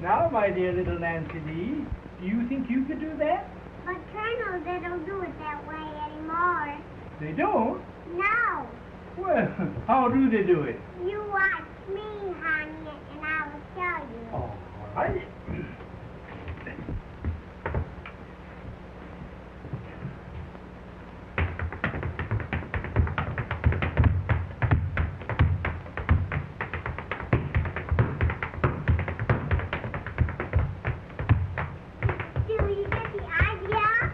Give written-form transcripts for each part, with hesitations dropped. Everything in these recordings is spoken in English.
Now, my dear little Nancy Lee, do you think you could do that? But, Colonel, they don't do it that way anymore. They don't? No. Well, how do they do it? You watch me, honey, and I will show you. All right. Do you get the idea?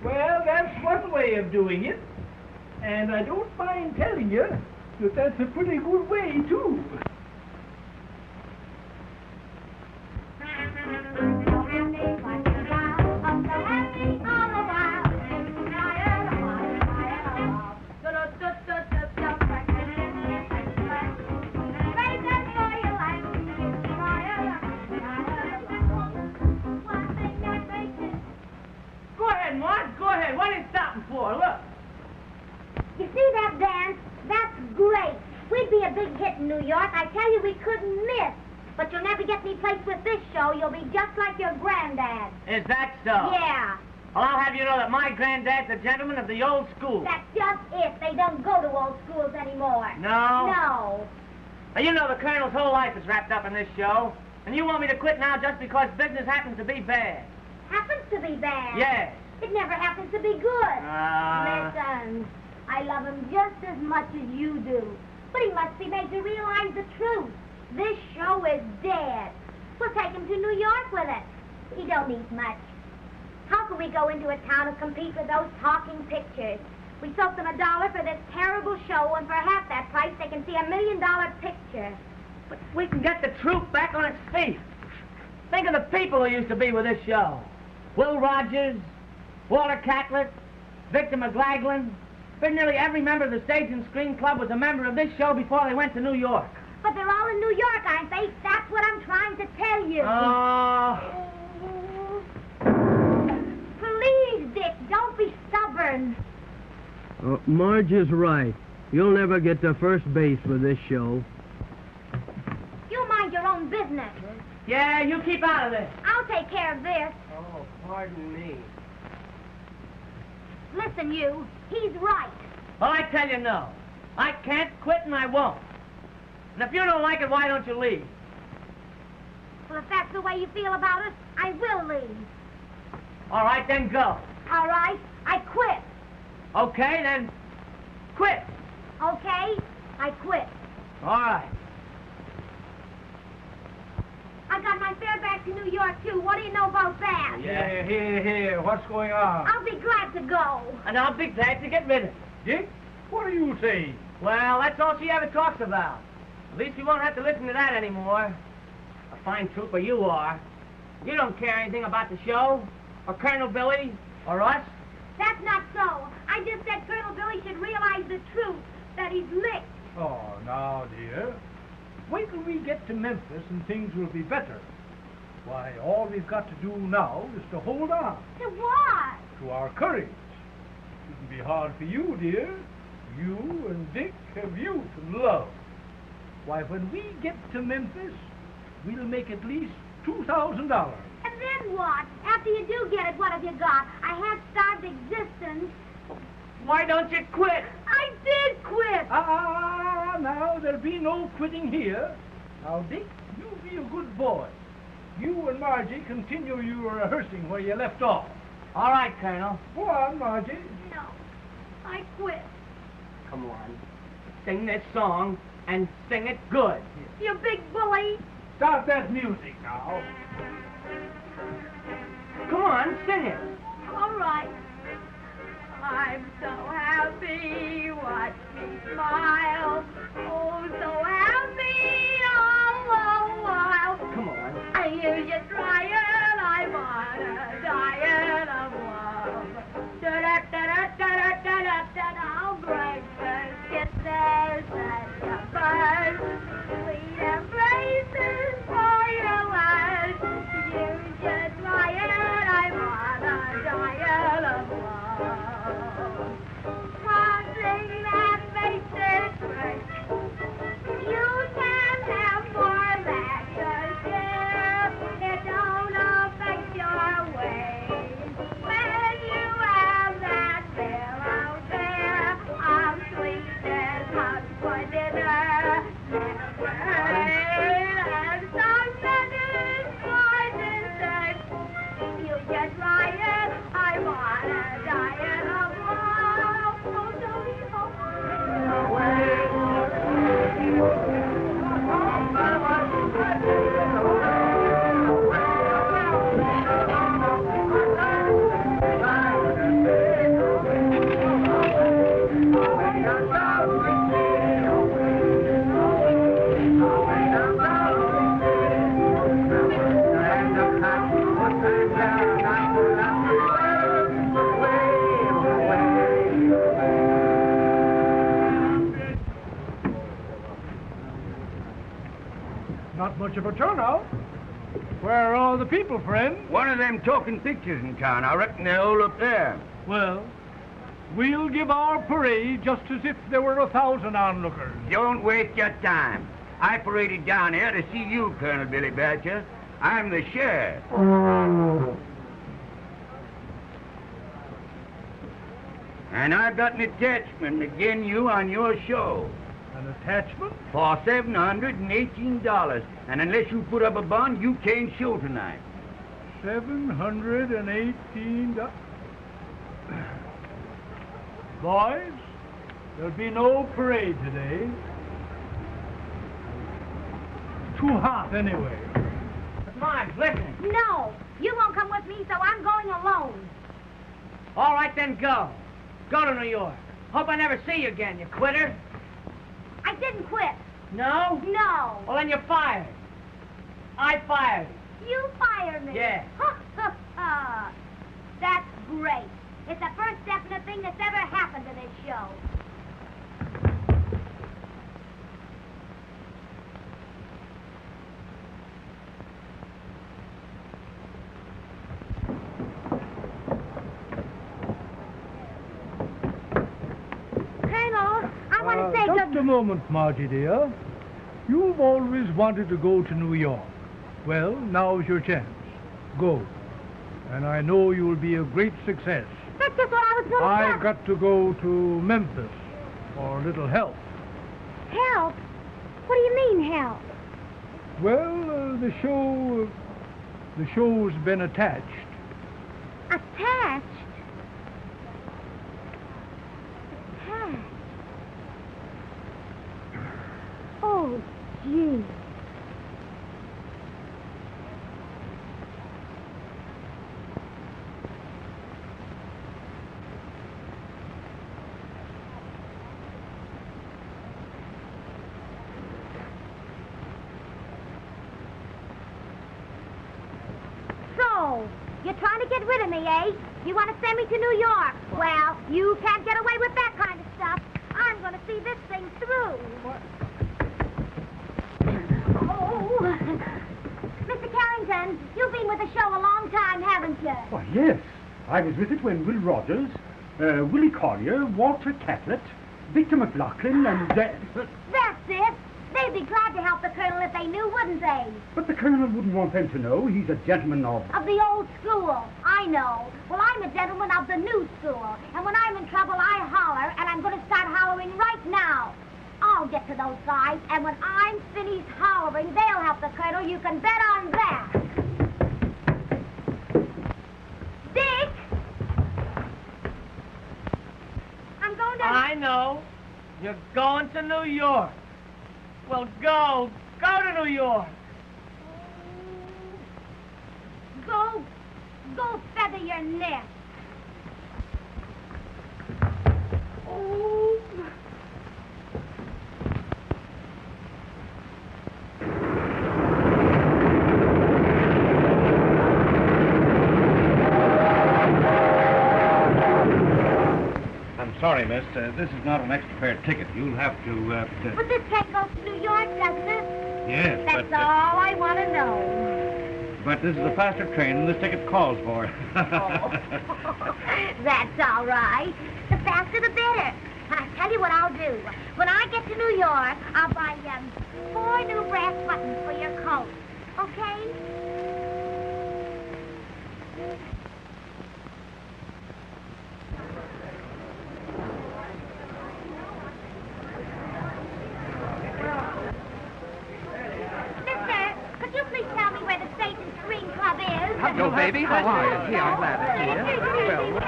Well, that's one way of doing it. And I don't mind telling you that that's a pretty good way, too. Go ahead. What are you stopping for? Look. You see that dance? That's great. We'd be a big hit in New York. I tell you, we couldn't miss. But you'll never get any place with this show. You'll be just like your granddad. Is that so? Yeah. Well, I'll have you know that my granddad's a gentleman of the old school. That's just it. They don't go to old schools anymore. No? No. Now, you know the Colonel's whole life is wrapped up in this show. And you want me to quit now just because business happens to be bad. Happens to be bad. Yes. It never happens to be good. Listen, I love him just as much as you do. But he must be made to realize the truth. This show is dead. We'll take him to New York with it. He don't need much. How can we go into a town and compete with those talking pictures? We sold them $1 for this terrible show, and for half that price, they can see $1 million picture. But we can get the troupe back on its feet. Think of the people who used to be with this show. Will Rogers, Walter Catlett, Victor McLaughlin. Nearly every member of the Stage and Screen Club was a member of this show before they went to New York. But they're all in New York, aren't they? That's what I'm trying to tell you. Oh. Please, Dick, don't be stubborn. Marge is right. You'll never get to first base with this show. You mind your own business. Yeah, you keep out of this. I'll take care of this. Oh, pardon me. Listen, you. He's right. Well, I tell you no. I can't quit and I won't. And if you don't like it, why don't you leave? Well, if that's the way you feel about it, I will leave. All right, then go. All right, I quit. Okay, then quit. Okay, I quit. All right. I got my fare back to New York, too. What do you know about that? Yeah, here. What's going on? I'll be glad to go. And I'll be glad to get rid of it. Dick, what are you saying? Well, that's all she ever talks about. At least we won't have to listen to that anymore. A fine trooper you are. You don't care anything about the show, or Colonel Billy, or us. That's not so. I just said Colonel Billy should realize the truth, that he's licked. Oh, now, dear. Wait till we get to Memphis and things will be better. Why, all we've got to do now is to hold on. To what? To our courage. It shouldn't be hard for you, dear. You and Dick have youth and love. Why, when we get to Memphis, we'll make at least $2,000. And then what? After you do get it, what have you got? A half-starved existence. Why don't you quit? I did quit. Now, there'll be no quitting here. Now, Dick, you be a good boy. You and Margie continue your rehearsing where you left off. All right, Colonel. Go on, Margie. No, I quit. Come on. Sing this song, and sing it good. You big bully. Stop that music now. Come on, sing it. All right. I'm so happy, watch me smile. Oh, so happy all the while. Come on. I hear you crying, I'm on a diet of love. Da-da-da-da-da-da-da-da-da. Breakfast kisses and the birds, sweet embraces for your lads. You should try it, I'm on a diet. much of a turnout. Where are all the people, friend? One of them talking pictures in town. I reckon they're all up there. Well, we'll give our parade just as if there were 1,000 onlookers. Don't waste your time. I paraded down here to see you, Colonel Billy Batcher. I'm the sheriff. And I've got an attachment to get you on your show. An attachment? For $718. And unless you put up a bond, you can't show tonight. $718. Boys, there'll be no parade today. Too hot, anyway. But Marge, listen. No, you won't come with me, so I'm going alone. All right, then go. Go to New York. Hope I never see you again, you quitter. I didn't quit. No? No. Well, then you're fired. I fired you. You fired me. Yeah. That's great. It's the first definite thing that's ever happened to this show. Colonel, I want to say Just a moment, Margie, dear. You've always wanted to go to New York. Well, now's your chance. Go. And I know you'll be a great success. That's just what I was going to say. I've got to go to Memphis for a little help. Help? What do you mean, help? Well, the show's been attached. Attached? Attached? Oh, gee. So, you're trying to get rid of me, eh? You want to send me to New York? Well, you can't get away with that kind of stuff. I'm going to see this thing through. Oh. Mr. Carrington, you've been with the show a long time, haven't you? Why, yes. I was with it when Will Rogers, Willie Collier, Walter Catlett, Victor McLaughlin, and... That's it. They'd be glad to help the Colonel if they knew, wouldn't they? But the Colonel wouldn't want them to know. He's a gentleman of... Of the old school. I know. Well, I'm a gentleman of the new school. And when I'm in trouble, I holler, and I'm going to start hollering right now. I'll get to those guys, and when I'm finished hollering, they'll help the Colonel. You can bet on that. Dick! I'm going to... I know. You're going to New York. Well, go. Go to New York. Go feather your nest. Oh. I'm sorry, miss. This is not an extra fare ticket. You'll have to... But this can't go to New York, doesn't it? Yes, That's all I want to know. but this is a faster train than this ticket calls for. Oh. That's all right. The faster the better. I'll tell you what I'll do. When I get to New York, I'll buy 4 new brass buttons for your coat. Okay? Mister, could you please tell me where the State and Screen Club is? Hello, baby. How are you? Gee, I'm glad to see you. Well,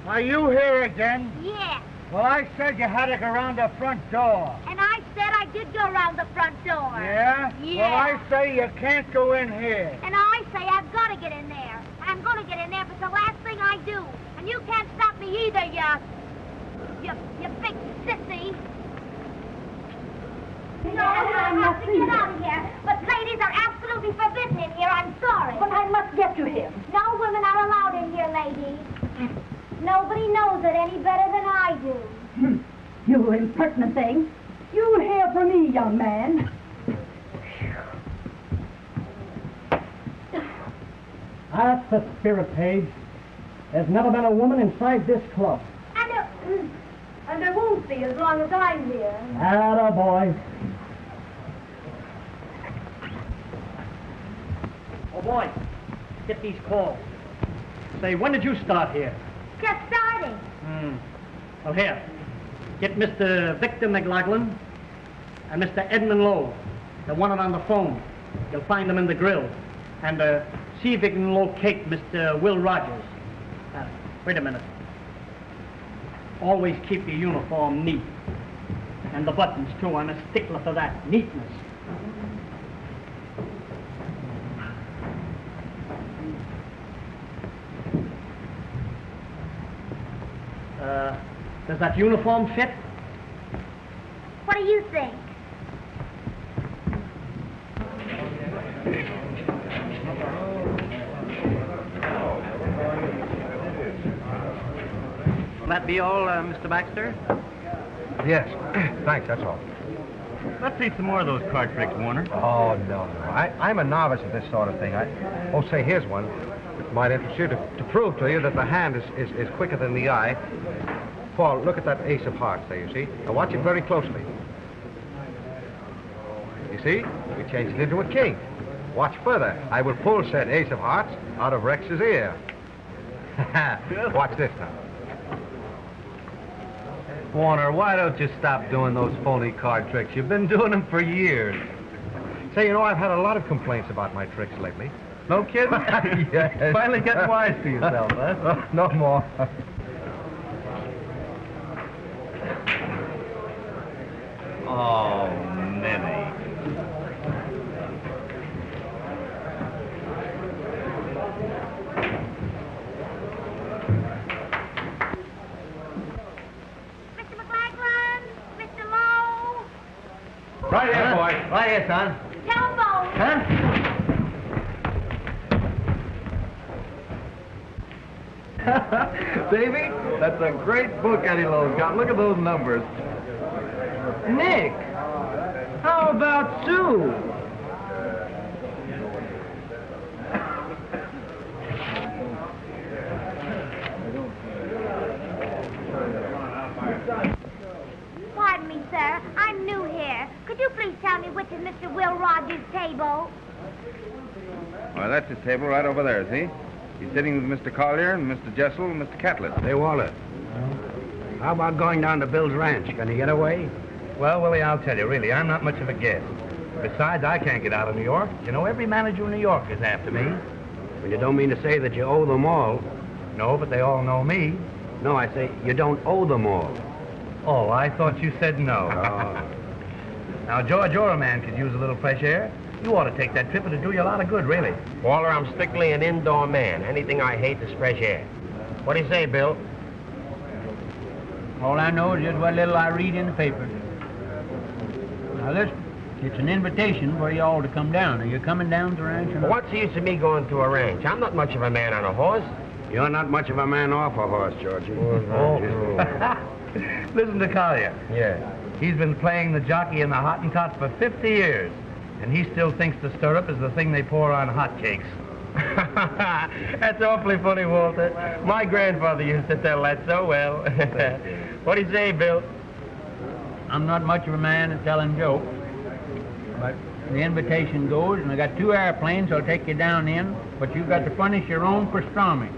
Are you here again? Yes. Well, I said you had to go around the front door. And I said I did go around the front door. Yeah? Yeah. Well, I say you can't go in here. And I say I've got to get in there. I'm going want to get in there, but it's the last thing I do. And you can't stop me either, you big sissy. No, I have to get out of here. But ladies are absolutely forbidden in here. I'm sorry. But I must get to him. No women are allowed in here, ladies. Nobody knows it any better than I do. You impertinent thing. You'll hear from me, young man. That's the spirit, Paige. There's never been a woman inside this club. And there won't be as long as I'm here. Atta boy. Oh, boy, get these calls. Say, when did you start here? Just starting. Well, here, get Mr. Victor McLaughlin and Mr. Edmund Lowe. They want it on the phone. You'll find them in the grill. And see if you can locate Mr. Will Rogers. Wait a minute. Always keep your uniform neat. And the buttons, too. I'm a stickler for that. Neatness. Does that uniform fit? What do you think? Will that be all, Mr. Baxter? Yes. Thanks, that's all. Let's see some more of those card tricks, Warner. Oh, no. I'm a novice at this sort of thing. Oh, say, here's one. It might interest you to prove to you that the hand is quicker than the eye. Paul, look at that ace of hearts there, you see? Now watch it very closely. You see? We changed it into a king. Watch further. I will pull said ace of hearts out of Rex's ear. Watch this now. Warner, why don't you stop doing those phony card tricks? You've been doing them for years. Say, you know, I've had a lot of complaints about my tricks lately. No kidding? Yes. Finally getting wise to yourself, huh? No more. Oh, Minnie. Mr. McLaughlin? Mr. Lowe? Right here, boy. Right here, son. Telephone. Huh? Davy, that's a great book Eddie Lowe's got. Look at those numbers. Nick, how about Sue? Pardon me, sir. I'm new here. Could you please tell me which is Mr. Will Rogers' table? Well, that's his table right over there, see? He's sitting with Mr. Collier and Mr. Jessel and Mr. Catlett. Hey, Walter. How about going down to Bill's ranch? Can you get away? Well, Willie, I'll tell you, really, I'm not much of a guest. Besides, I can't get out of New York. You know, every manager in New York is after me. Well, you don't mean to say that you owe them all. No, but they all know me. No, I say you don't owe them all. Oh, I thought you said no. Oh. Now, George, you're a man could use a little fresh air. You ought to take that trip. It'll do you a lot of good, really. Walter, I'm strictly an indoor man. Anything I hate is fresh air. What do you say, Bill? All I know is just what little I read in the paper. Now listen, it's an invitation for you all to come down. Are you coming down to the ranch or not? What's the use of me going to a ranch? I'm not much of a man on a horse. You're not much of a man off a horse, Georgie. Listen to Collier. Yeah. He's been playing the jockey in the Hottentot for 50 years, and he still thinks the stirrup is the thing they pour on hotcakes. That's awfully funny, Walter. My grandfather used to tell that so well. What do you say, Bill? I'm not much of a man at telling jokes, but the invitation goes, and I got 2 airplanes I'll take you down in, but you've got to furnish your own pastrami.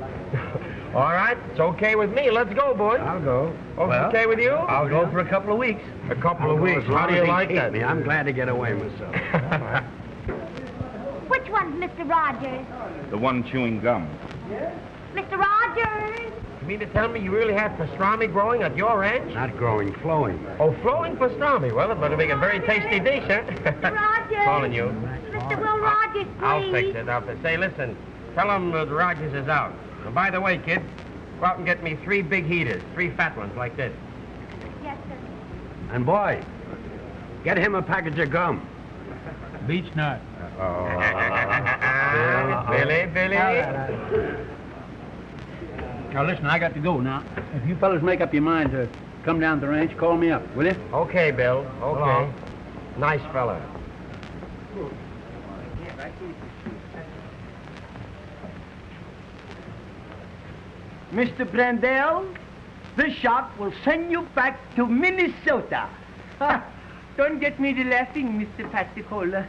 All right, it's okay with me. Let's go, boys. I'll go. Okay with you? I'll go for a couple of weeks. A couple of weeks. How do you like that? I'm glad to get away myself. Which one's Mr. Rogers? The one chewing gum. Mr. Rogers? You mean to tell me you really have pastrami growing at your ranch? Not growing, flowing. Oh, flowing pastrami. Well, it better make a very tasty dish, huh? Mr. Rogers? Calling you. Mr. Will Rogers, please. I'll fix it. Say, listen, Tell him that Rogers is out. And by the way, kid, go out and get me 3 big heaters, 3 fat ones like this. Yes, sir. And boy, get him a package of gum. Beach nut. Billy. Now listen, I got to go now. If you fellas make up your mind to come down to the ranch, call me up, will you? Okay, Bill. Okay. Nice fella. Mr. Brandel, this shot will send you back to Minnesota. Don't get me to laughing, Mr. Paticola.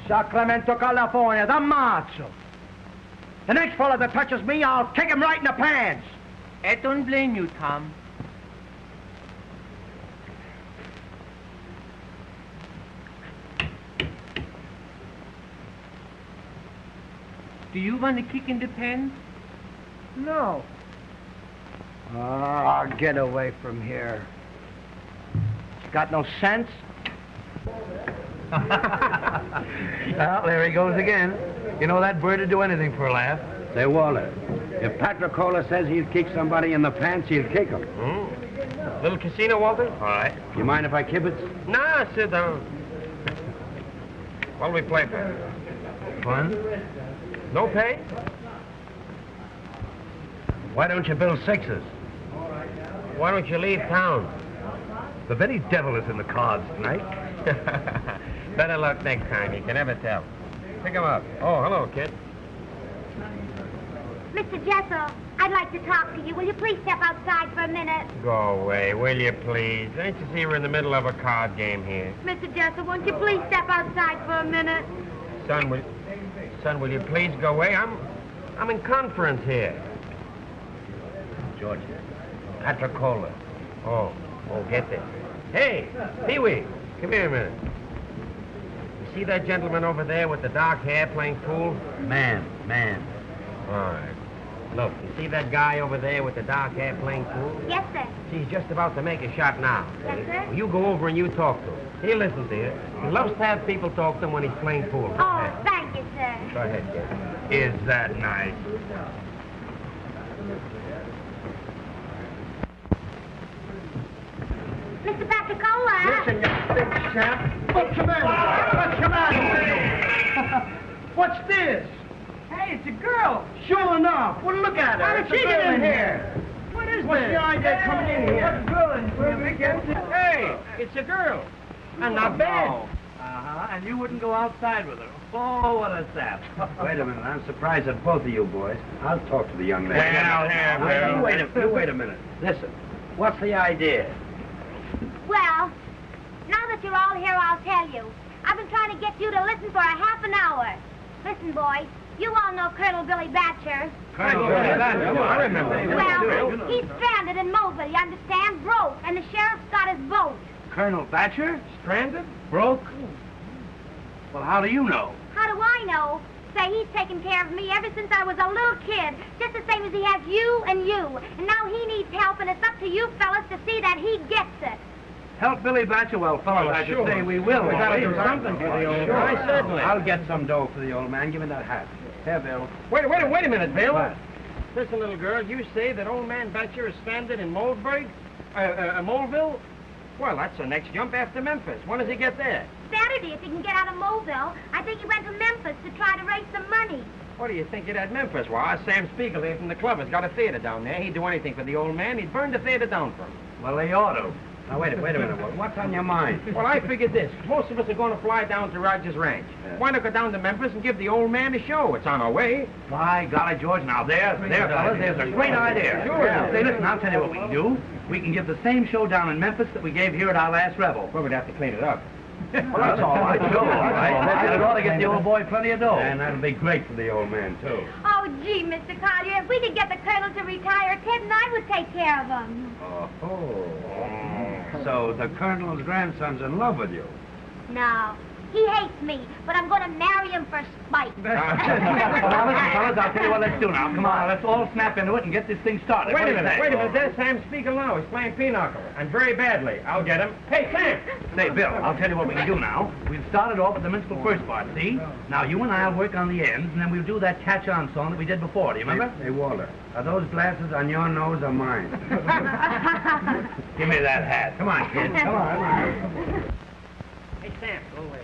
Sacramento, California, the macho. The next fella that touches me, I'll kick him right in the pants. I don't blame you, Tom. Do you want to kick in the pants? No. Oh, get away from here. Got no sense? Well, there he goes again. You know, that bird would do anything for a laugh. Say, Walter, if Patricola says he'll kick somebody in the pants, he'll kick him. Little casino, Walter? All right. You mind if I kibitz? Nah, sit down. What'll we play for? Fun? No pay? Why don't you build 6s? Why don't you leave town? The very devil is in the cards tonight. Better luck next time. You can never tell. Pick him up. Oh, hello, kid. Mr. Jessel, I'd like to talk to you. Will you please step outside for a minute? Go away, will you, please? Ain't you see we're in the middle of a card game here? Mr. Jessel, won't you please step outside for a minute? Son, will you please go away? I'm in conference here. George, Patricola. Oh, get this. Hey, Pee-wee, come here a minute. You see that gentleman over there with the dark hair playing pool? Man. All right. Look, you see that guy over there with the dark hair playing pool? Yes, sir. He's just about to make a shot now. Yes, sir. Well, you go over and you talk to him. He'll listen to you. He loves to have people talk to him when he's playing pool. Go Oh, ahead. thank you, sir. Go ahead, kid. Is that nice? Mr. Patricola. Listen, you big chap. What's the matter? What's the matter? What's this? Hey, it's a girl. Sure enough. Well, look at her. How did she get in here? What is What's the idea coming in here? What's girl in here? Hey, it's a girl. And not bad. Uh-huh, and you wouldn't go outside with her. Oh, what a sap. Wait a minute. I'm surprised at both of you boys. I'll talk to the young lady. Well, here, Now, Bill. you wait a minute. Listen, what's the idea? Well, now that you're all here, I'll tell you. I've been trying to get you to listen for a half an hour. Listen, boys, you all know Colonel Billy Batcher. Colonel I remember. Well, he's stranded in Mobile, you understand? Broke, and the sheriff's got his boat. Colonel Batcher? Stranded? Broke? Well, how do you know? How do I know? Say, he's taken care of me ever since I was a little kid, just the same as he has you and you. And now he needs help, and it's up to you fellas to see that he gets it. Help Billy Batcher? Well, fellows, I should say we will. We gotta do something for the old man. Sure. Certainly. I'll get some dough for the old man. Give me that hat. Here, Bill. Wait a minute, Bill. What? Listen, little girl, you say that old man Batcher is stranded in Moldburg? Moleville? Well, that's the next jump after Memphis. When does he get there? Saturday, if he can get out of Mobile. I think he went to Memphis to try to raise some money. What do you think of that Memphis? Well, Sam Spiegel here from the club has got a theater down there. He'd do anything for the old man. He'd burn the theater down for him. Well, they ought to. Now, wait a minute. What's on your mind? Well, I figured this. Most of us are going to fly down to Rogers Ranch. Yeah. Why not go down to Memphis and give the old man a show? It's on our way. By golly, George, now there, fellas, there's a great idea. Sure. Yeah. Say, listen, I'll tell you what we can do. We can give the same show down in Memphis that we gave here at our last revel. Well, we'd have to clean it up. Well, that's all right, sure, all right. And it ought to get the old boy plenty of dough. And that'll be great for the old man, too. Oh, gee, Mr. Collier, if we could get the colonel to retire, Ted and I would take care of him. So the colonel's grandson's in love with you. No, He hates me, but I'm going to marry him for spite. Well, now, listen, fellas, I'll tell you what let's do now. Come on, let's all snap into it and get this thing started. Wait a minute. There's Sam Spiegel now. He's playing pinochle, and very badly. I'll get him. Hey, Sam! Say, Bill, I'll tell you what we can do now. We've started off with the minstrel first part, see? Now, you and I'll work on the ends, and then we'll do that catch-on song that we did before. Do you remember? Hey, Walter, are those glasses on your nose or mine? Give me that hat. Come on, kid. Come on. Hey, Sam, go away.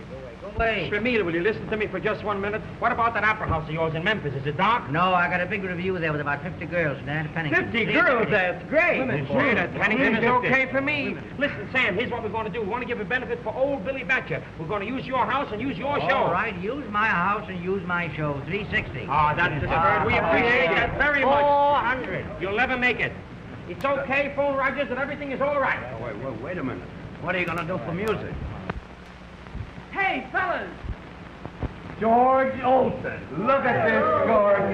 Tremila, will you listen to me for just 1 minute? What about that opera house of yours in Memphis? Is it dark? No, I got a big review there with about 50 girls from there to Pennington. 50 girls? That's great. Sure, that Pennington is okay for me. Listen, Sam, here's what we're going to do. We want to give a benefit for old Billy Batcher. We're going to use your house and use your show. All right, use my house and use my show. 360. Oh, that's the spirit. We appreciate that very much. 400. You'll never make it. It's okay, phone Rogers, that everything is all right. Oh, wait a minute. What are you going to do for music? Hey, fellas! George Olsen. Look at this scorecard.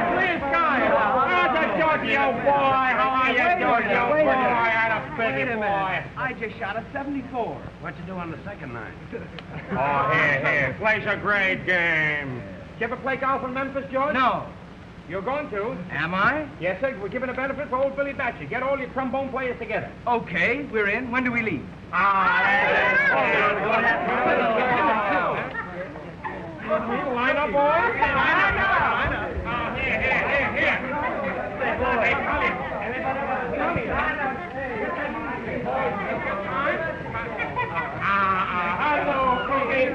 Clear sky. How's Georgie, old boy? How are you, Georgie, old boy? Wait a minute. I just shot a 74. What you do on the second night? Oh, here. Plays a great game. Did you ever play golf in Memphis, George? No. You're going to? Am I? Yes, sir. We're giving a benefit for old Billy Batcher. Get all your trombone players together. Okay, we're in. When do we leave? Line up, boys. Line up. Here. Hey, hello, Cookie.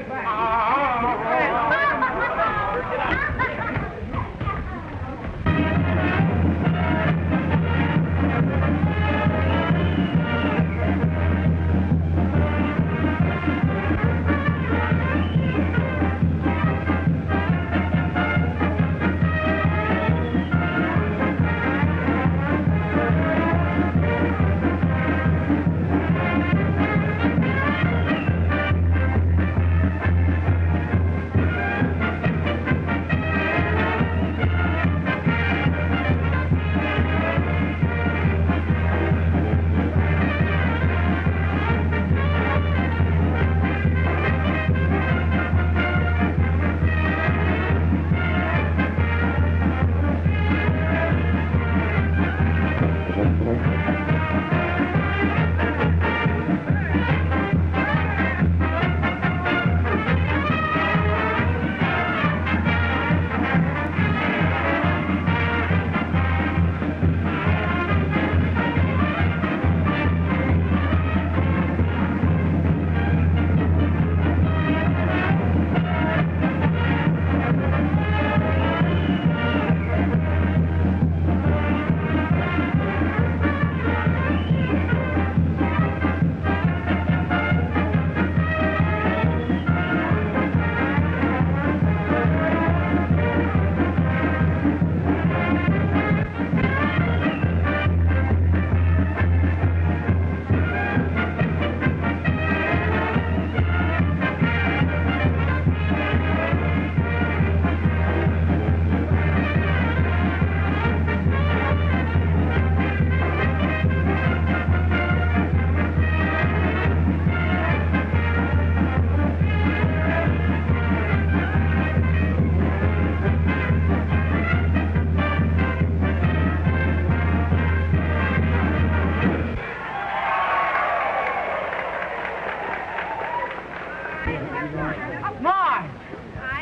Marge!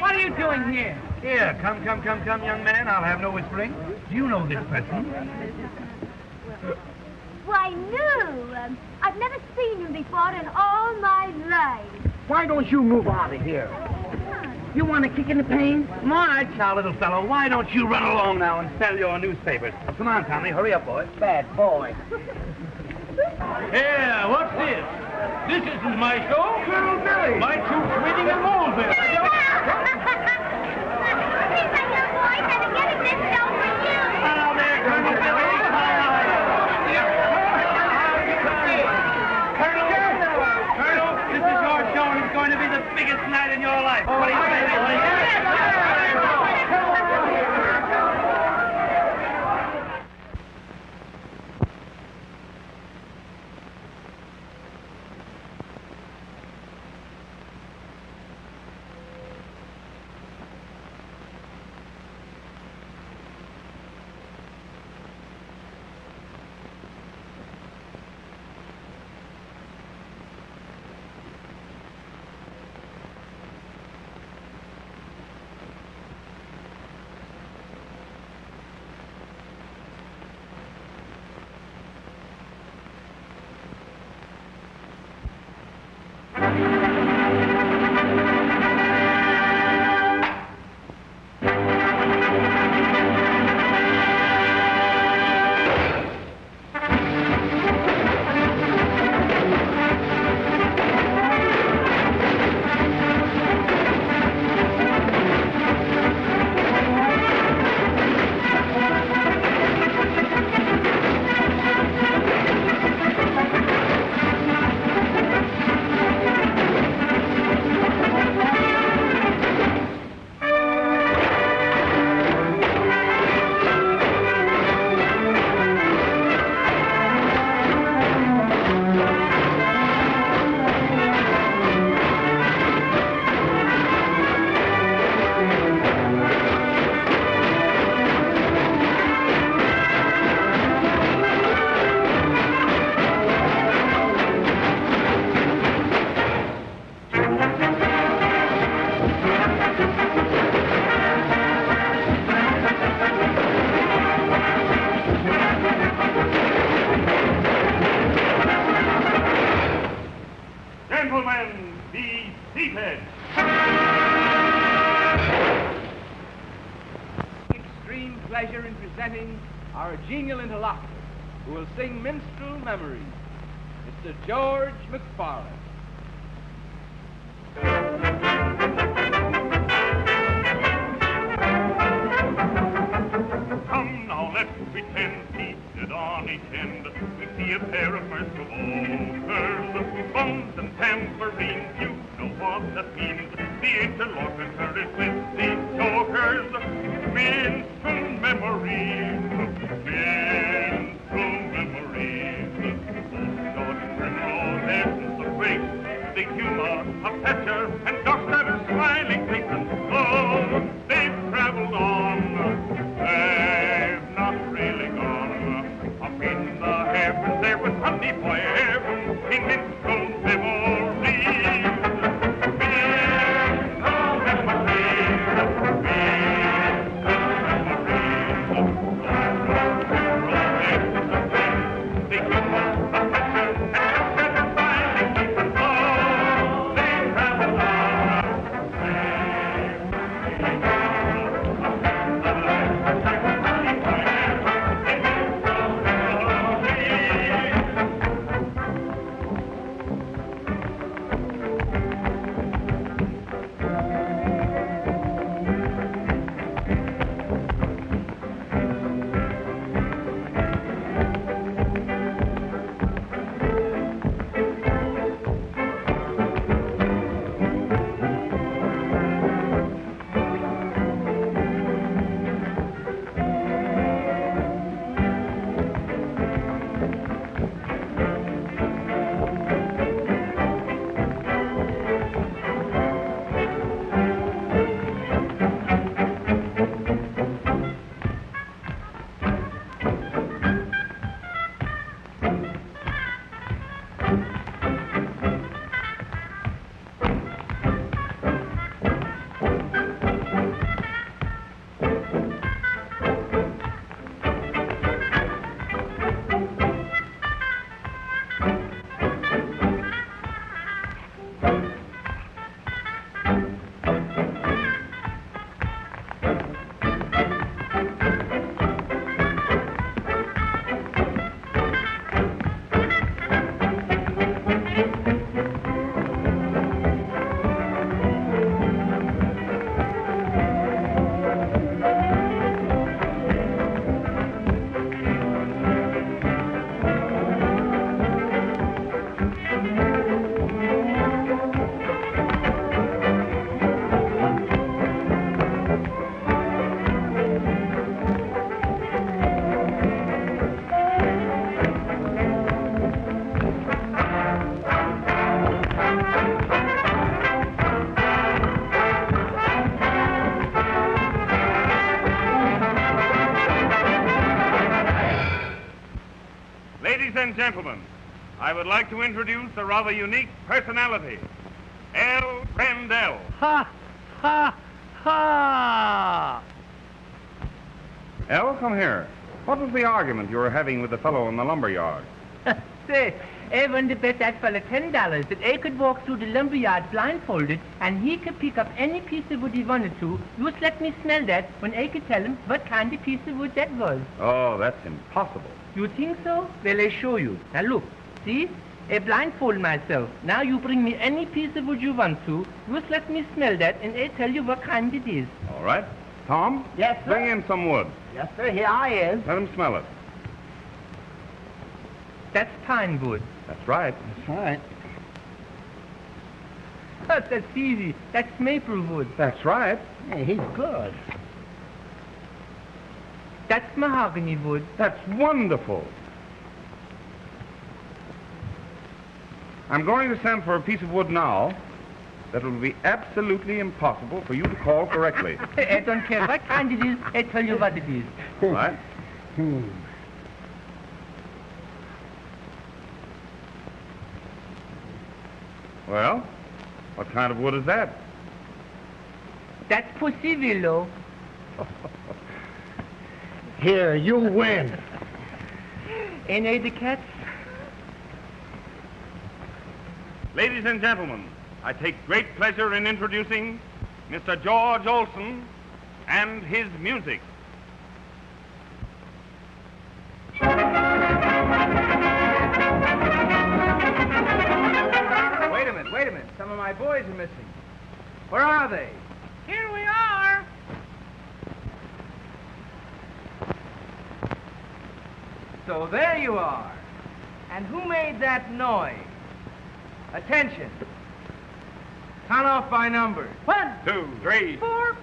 What are you doing here? Here, come, young man. I'll have no whispering. Do you know this person? Why, no. I've never seen him before in all my life. Why don't you move out of here? You want to kick in the pain? Marge! Now, little fellow, why don't you run along now and sell your newspapers? Come on, Tommy, hurry up, boy. Bad boy. Here, what's this? This isn't my show. Colonel Billy. My troops waiting in Louisville. He's my little boy, and I'm getting this show for you. Hello there, Colonel Billy. Colonel, this is your show, and it's going to be the biggest night in your life. What do you say, Billy? sheephead. Extreme pleasure in presenting our genial interlocutor, who will sing minstrel memories, Mr. George McFarlane. Come now, let's pretend, seated on each end, we see a pair of mirthful okers, bones and tambourines, you know what that means. The interlocutor is with these jokers, minstrel memories, minstrel memories. Oh, George Primrose, essence of grace, the humor of Thatcher and Doctor smiling face and slow, they've traveled on. They've not really gone. Up in the heavens there was honey boy heaven in minstrel memories. Minstrel memories. The humor of Thatcher and Doctor smiling face and slow, they've traveled Ladies and gentlemen, I would like to introduce a rather unique personality, L. Randell. Ha! Ha! Ha! El, come here. What was the argument you were having with the fellow in the lumber yard? Say, I want to bet that fella $10 that I could walk through the lumberyard blindfolded and he could pick up any piece of wood he wanted to. Just let me smell that when I could tell him what kind of piece of wood that was. Oh, that's impossible. You think so? Well, I show you. Now look, see? I blindfold myself. Now you bring me any piece of wood you want to. Just let me smell that and I tell you what kind it is. All right. Tom? Yes, sir? Bring in some wood. Yes, sir. Here I is. Let him smell it. That's pine wood. That's right. That's right. That's easy. That's maple wood. That's right. Hey, he's good. That's mahogany wood. That's wonderful. I'm going to send for a piece of wood now that will be absolutely impossible for you to call correctly. I don't care what kind it is. I tell you what it is. Right? Well, what kind of wood is that? That's pussy willow. Here, you win. Ain't I the cats? Ladies and gentlemen, I take great pleasure in introducing Mr. George Olson and his music. Wait a minute. Some of my boys are missing. Where are they? Here we are. So there you are. And who made that noise? Attention. Count off by numbers. 1, 2, 3, 4.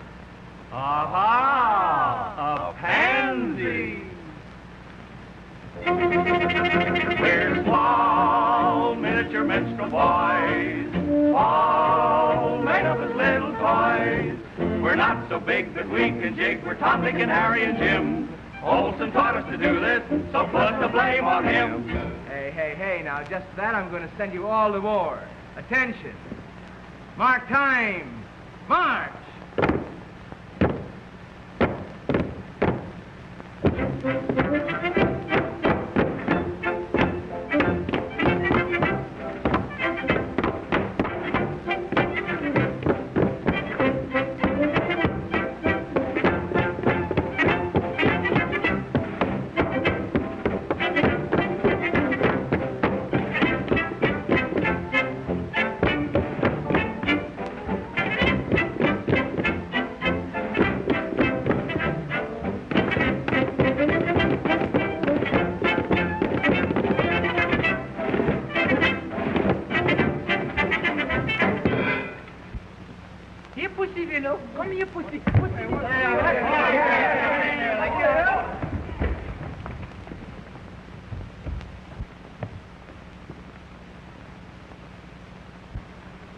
Aha! A pansy! We're small, miniature minstrel boys, all made up as little toys. We're not so big that we can jig, we're Tom, Dick, and Harry, and Jim. Olson taught us to do this, so put the blame on him. Hey, now just for that I'm going to send you all to war. Attention. Mark time. March.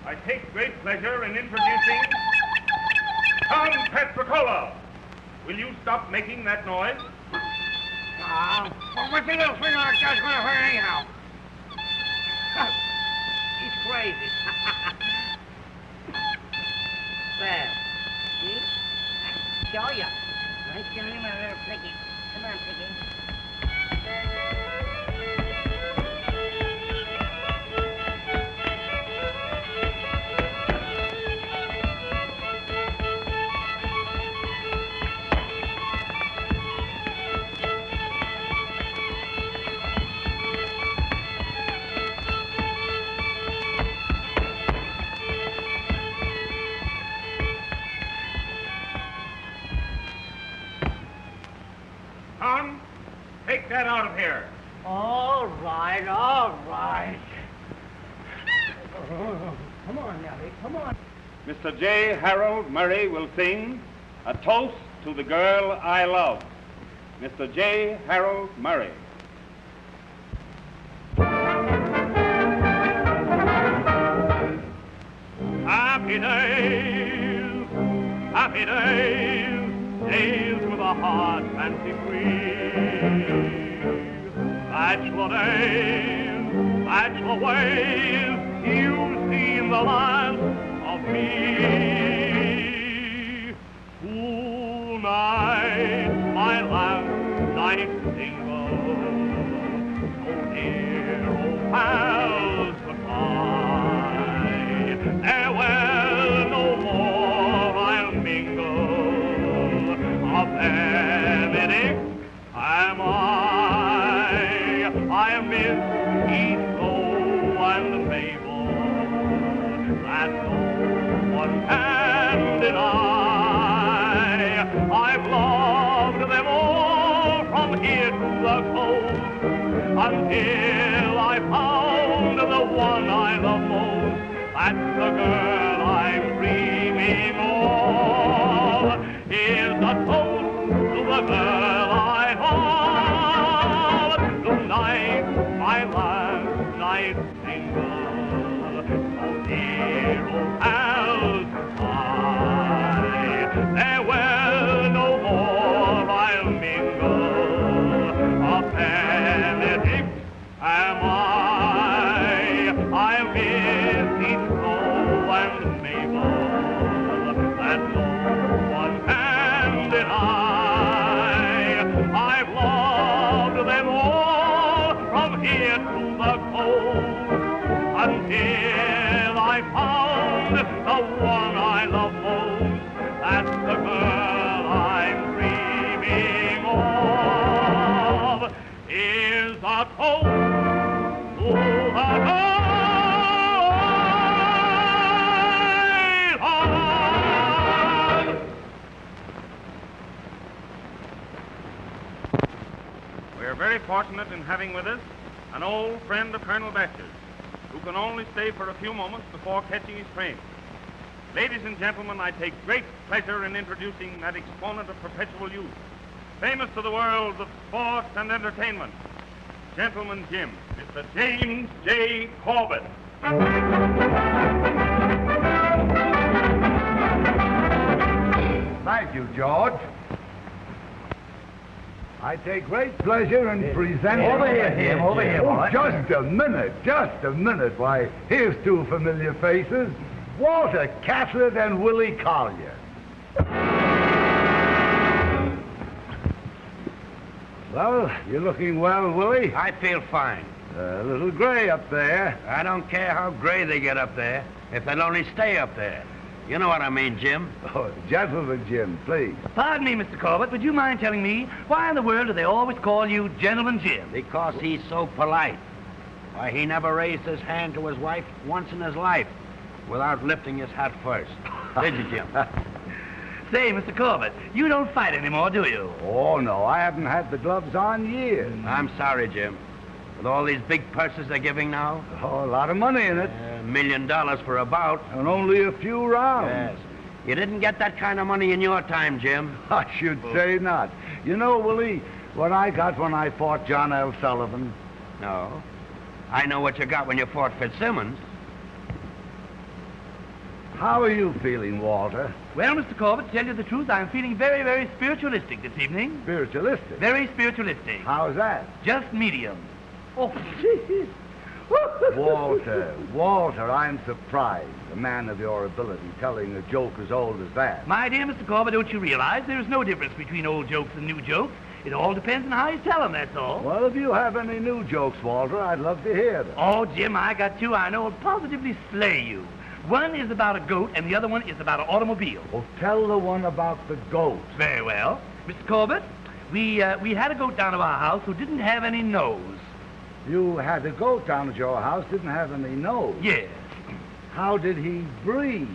I take great pleasure in introducing Tom Petricola. Will you stop making that noise? Well, what's the little thing like that's going to hurt anyhow? He's crazy. There. See? Show ya. Right down in my little piggy. Come on, piggy. Tom, take that out of here. All right. Come on, Nellie, come on. Mr. J. Harold Murray will sing A Toast to the Girl I Love. Mr. J. Harold Murray. Happy days, days with a heart fancy free. Bachelor days, bachelor ways, you've seen the last of me. Cool nights, my last night single, so dear, old pals, goodbye. Farewell, no more I'll mingle, a Benedict am I miss each Flo and Mabel, that no one can deny. I've loved them all from here to the coast, until I found the one I love most. That's the girl I'm dreaming of. Here's a toast to the girl I love. Tonight, my last night single, so dear, oh pals, goodbye. Farewell, no more I'll mingle, a Benedict am I'll miss each Flo and Mabel, that no one can deny. I've loved them all from here to the coast, until I found the one I love most. That's the girl I'm dreaming of. Is a toast to the girl I love. We're very fortunate in having with us an old friend of Colonel Batcher's, who can only stay for a few moments before catching his train. Ladies and gentlemen, I take great pleasure in introducing that exponent of perpetual youth, famous to the world of sport and entertainment, Gentleman Jim, Mr. James J. Corbett. Thank you, George. I take great pleasure in presenting... Over here, Jim, over here, Oh, boy. just a minute. Why, here's two familiar faces, Walter Catlett and Willie Collier. Well, you're looking well, Willie. I feel fine. A little gray up there. I don't care how gray they get up there, if they'll only stay up there. You know what I mean, Jim. Oh, gentleman, Jim, please. Pardon me, Mr. Corbett, would you mind telling me why in the world do they always call you Gentleman Jim? Because he's so polite. Why, he never raised his hand to his wife once in his life without lifting his hat first. Did you, Jim? Say, Mr. Corbett, you don't fight anymore, do you? Oh, no, I haven't had the gloves on years. I'm sorry, Jim. With all these big purses they're giving now? Oh, a lot of money in it. $1 million for a bout. And only a few rounds. Yes. You didn't get that kind of money in your time, Jim. I should say not. You know, Willie, what I got when I fought John L. Sullivan? No. I know what you got when you fought Fitzsimmons. How are you feeling, Walter? Well, Mr. Corbett, to tell you the truth, I'm feeling very, very spiritualistic this evening. Spiritualistic? Very spiritualistic. How's that? Just medium. Oh, Walter, I'm surprised. A man of your ability telling a joke as old as that. My dear Mr. Corbett, don't you realize there's no difference between old jokes and new jokes? It all depends on how you tell them, that's all. Well, if you have any new jokes, Walter, I'd love to hear them. Oh, Jim, I got two I know will positively slay you. One is about a goat, and the other one is about an automobile. Well, tell the one about the goat. Very well. Mr. Corbett, we had a goat down at our house who didn't have any nose. You had a goat down at your house, didn't have any nose? Yes. How did he breathe?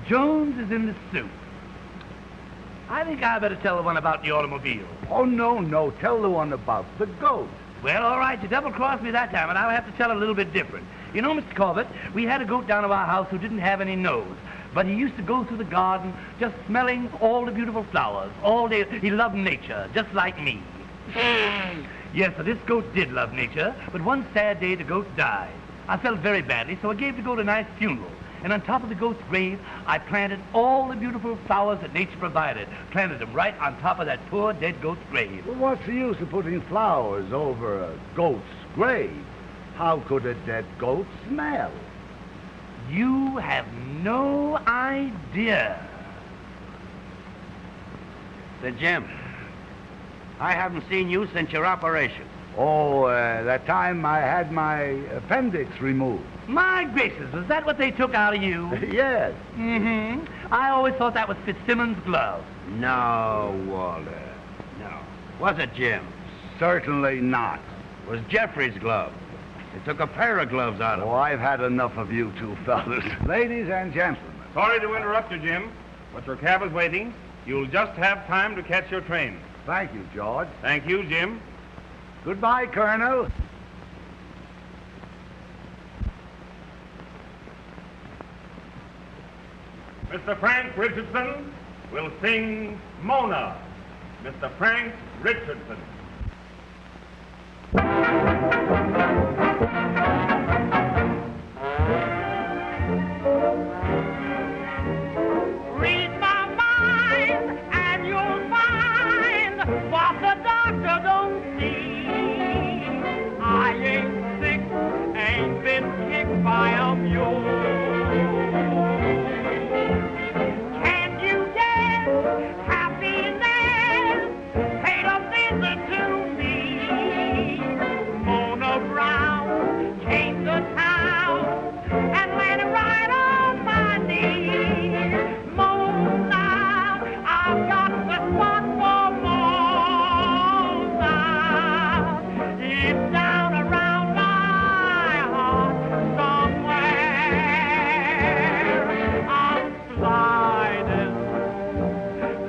Jones is in the soup. I think I better tell the one about the automobile. Oh, no. Tell the one about the goat. Well, all right, you double-crossed me that time, and I'll have to tell it a little bit different. You know, Mr. Corbett, we had a goat down at our house who didn't have any nose. But he used to go through the garden just smelling all the beautiful flowers all day. He loved nature, just like me. Yes, so this goat did love nature, but one sad day the goat died. I felt very badly, so I gave the goat a nice funeral. And on top of the goat's grave, I planted all the beautiful flowers that nature provided. Planted them right on top of that poor dead goat's grave. Well, what's the use of putting flowers over a goat's grave? How could a dead goat smell? You have no idea. Say, Jim, I haven't seen you since your operation. Oh, that time I had my appendix removed. My gracious, was that what they took out of you? Yes. Mm-hmm. I always thought that was Fitzsimmons' glove. No, Walter. No. Was it, Jim? Certainly not. It was Jeffrey's glove. They took a pair of gloves out of him. Oh, I've had enough of you two fellas. Ladies and gentlemen. Sorry to interrupt you, Jim, but your cab is waiting. You'll just have time to catch your train. Thank you, George. Thank you, Jim. Goodbye, Colonel. Mr. Frank Richardson will sing Mona. Mr. Frank Richardson. Read my mind and you'll find what the doctor don't see. I ain't sick, ain't been kicked by a mule. Can you guess happiness? Paid a visit to Deep down around my heart somewhere I'm sliding.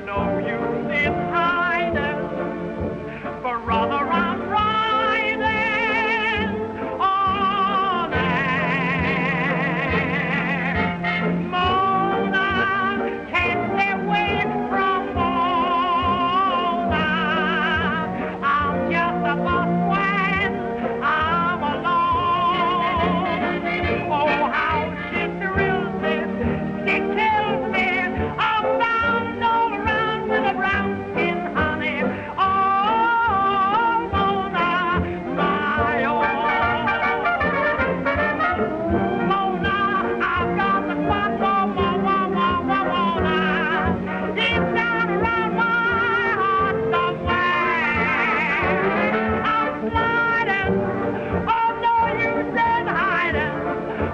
No use in hiding, but rather I'm riding on air. Mona can't stay away from Mona. I'm just a boss when I'm alone. Oh, how she thrills me, she kills me. I'm bound all around with a brown skin, honey. Oh, Mona, my own. Mona, I've got the spot for Mona. Deep down around my heart somewhere. I'm sliding, oh no use in hiding.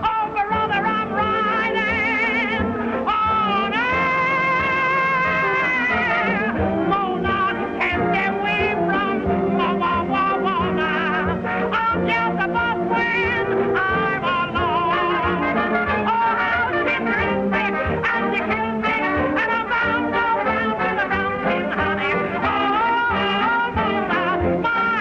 Oh brother, I'm riding on air. Mona can't get away from Mona. I'm just a boss when I'm alone. Oh, how she thrills me and she kills me, and I'm bound all around with a brown skin, honey. Oh, Mona, my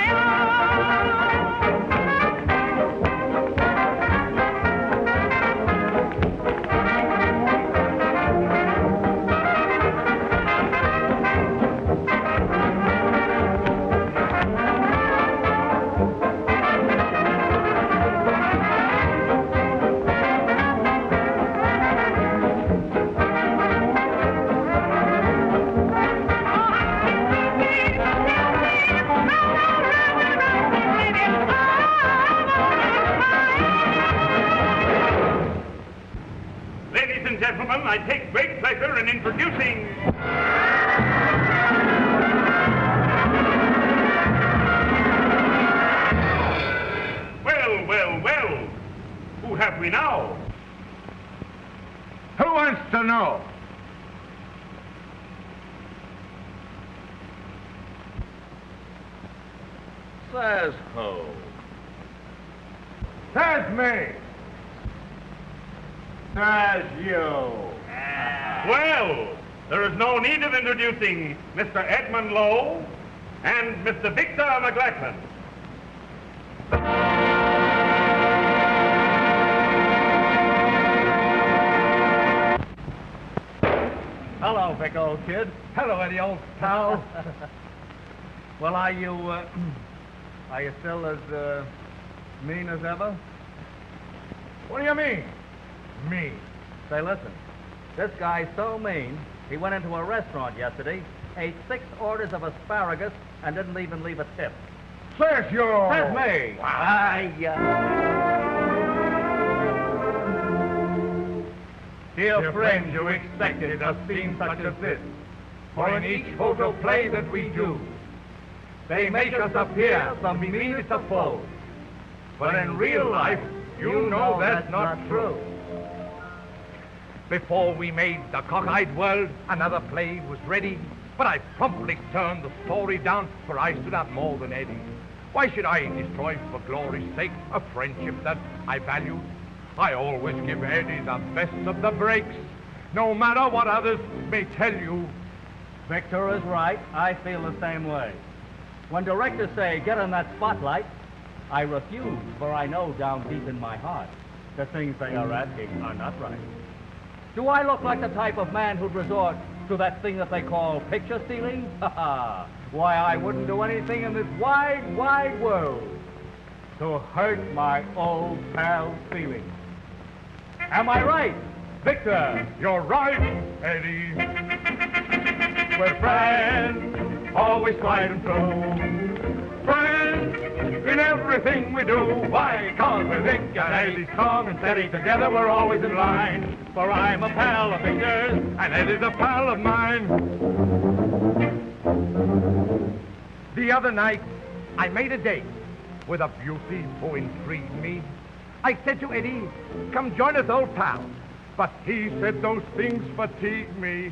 Ladies and gentlemen, I take great pleasure in introducing... Well, who have we now? Who wants to know? Says who? Says me. Says you. Well, there is no need of introducing Mr. Edmund Lowe and Mr. Victor McLachlan. Hello, Vic, old kid. Hello, Eddie, old pal. Well, are you still as mean as ever? What do you mean? Me? Say, listen, this guy's so mean, he went into a restaurant yesterday, ate 6 orders of asparagus, and didn't even leave a tip. Says you. Says me. Dear friends, you expected a scene such as this. For in each photo play that we do, they make us appear the meanest of foes. But in real life, you know that's not true. Before we made The Cockeyed World, another play was ready, but I promptly turned the story down, for I stood out more than Eddie. Why should I destroy for glory's sake a friendship that I valued? I always give Eddie the best of the breaks, no matter what others may tell you. Victor is right. I feel the same way. When directors say, get in that spotlight, I refuse, for I know down deep in my heart the things they are asking are not right. Do I look like the type of man who'd resort to that thing that they call picture stealing? Why, I wouldn't do anything in this wide, wide world to hurt my old pal's feelings. Am I right, Victor? You're right, Eddie. We're friends, always tried and true. Friends in everything we do. Why? 'Cause we're Vic and Eddie, strong and steady. Together we're always in line. For I'm a pal of Victor's, and Eddie's a pal of mine. The other night, I made a date with a beauty who intrigued me. I said to Eddie, come join us, old pal. But he said those things fatigue me.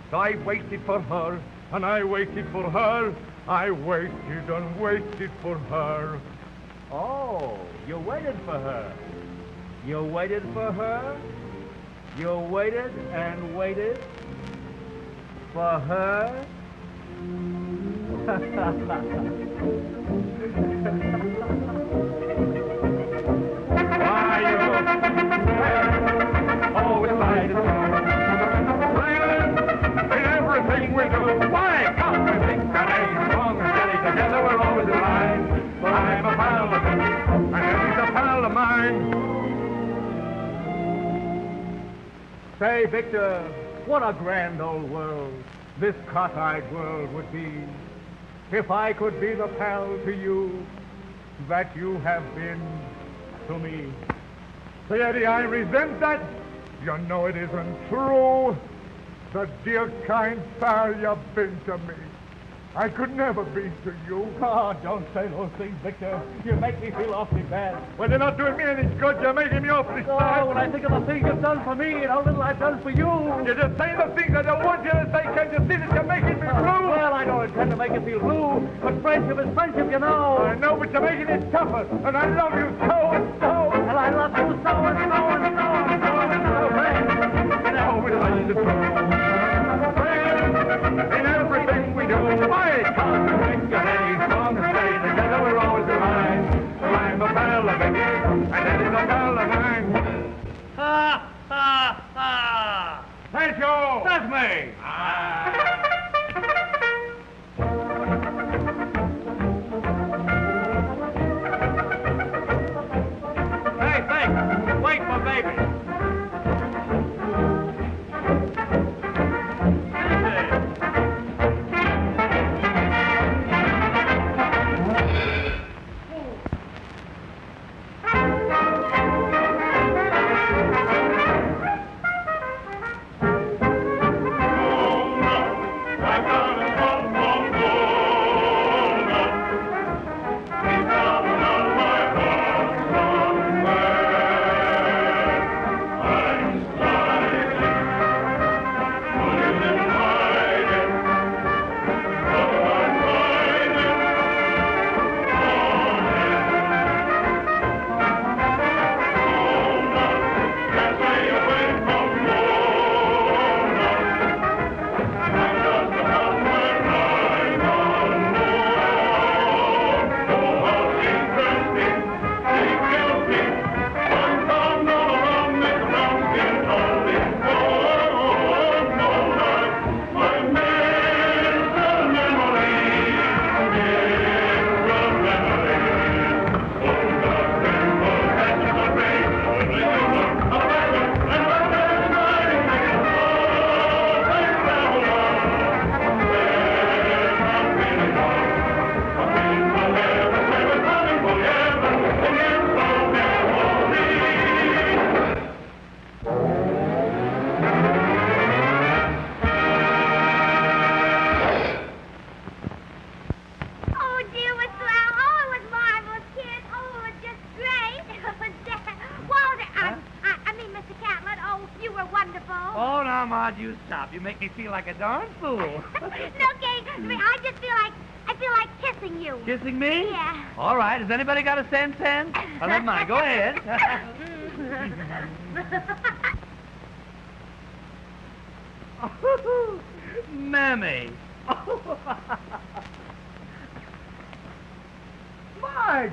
So I waited for her, and I waited for her, I waited and waited for her. Oh, you waited for her. You waited for her. You waited and waited for her. Oh, it's light and in everything we do. Why can't we think that ain't strong and steady together we're always in line? I'm a pal of him, and he's a pal of mine. Say, Victor, what a grand old world this cockeyed world would be if I could be the pal to you that you have been to me. Say, Eddie, I resent that. You know it isn't true. The dear, kind pal you've been to me. I could never be to you. Oh, don't say those things, Victor. You make me feel awfully bad. Well, they're not doing me any good. You're making me awfully sad. Oh, when I think of the things you've done for me and how little I've done for you. You're just saying the things I don't want you to say. Can't you see that you're making me blue? Well, I don't intend to make you feel blue, but friendship is friendship, you know. I know, but you're making it tougher, and I love you so and so. And I love you so and so and so and so and so. You know it's like the truth. In everything we do, why can't we think of any strong and steady together we're always aligned? I'm a pal of Eddie, and Eddie's a pal of mine. Ha, ha, ha! That's you! That's me! Hey, thanks. Wait for baby. Oh, now, Marge, you stop. You make me feel like a darn fool. No, Kate. I mean, I just feel like kissing you. Kissing me? Yeah. All right. Has anybody got a sense? Oh, never mind. Go ahead. Mammy. Marge.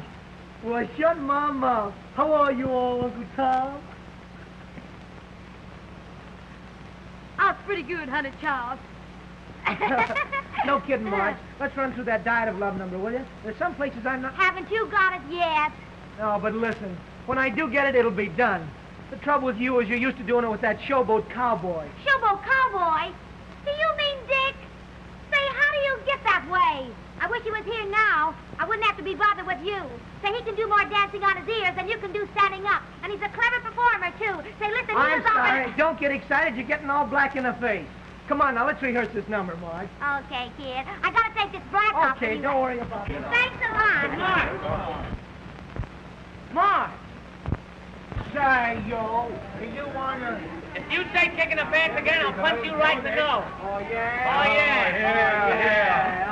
Well, shut my mouth. How are you all, Uncle Tom? Oh, it's pretty good, honey, Charles. No kidding, Marge. Let's run through that diet of love number, will you? There's some places I'm not... Haven't you got it yet? No, but listen. When I do get it, it'll be done. The trouble with you is you're used to doing it with that showboat cowboy. Showboat cowboy? Do you mean Dick? Say, how do you get that way? I wish he was here now. I wouldn't have to be bothered with you. Say, he can do more dancing on his ears than you can do standing up. And he's a clever performer, too. Say, listen, he I'm was sorry. over... Don't get excited. You're getting all black in the face. Come on, now, let's rehearse this number, Marge. Okay, kid. I gotta take this black off. Okay, don't worry about it. Thanks a lot. Marge! Say, yo, do you wanna... If you say kicking the pants again, I'll punch you right in the nose. Oh, yeah? Oh, yeah. Yeah.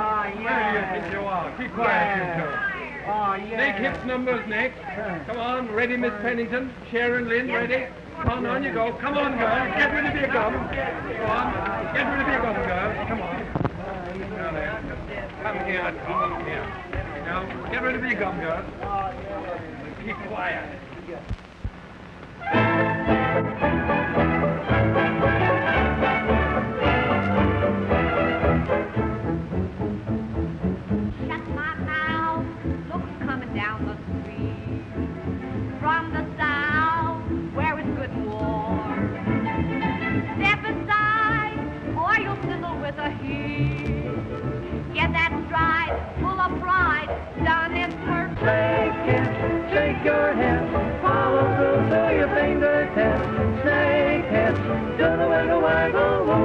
There you think you are. Keep quiet, you two. Oh, yeah. Snake hips numbers next. Come on, ready, Miss Pennington? Sharon Lynn, ready? On you go. Come on, girls. Get rid of your gum. Go on. Get rid of your gum, girls. Come on. Now there. Come here. Come here. Now, get rid of your gum, girls. Keep quiet. Shut my mouth. Look who's coming down the street. From the south, where it's good and warm. Step aside, or you'll sizzle with a heat. Get that stride, full of pride, done in perfect. Shake your head, follow through to your fingertips. Snake hips, do the wiggle waggle woo.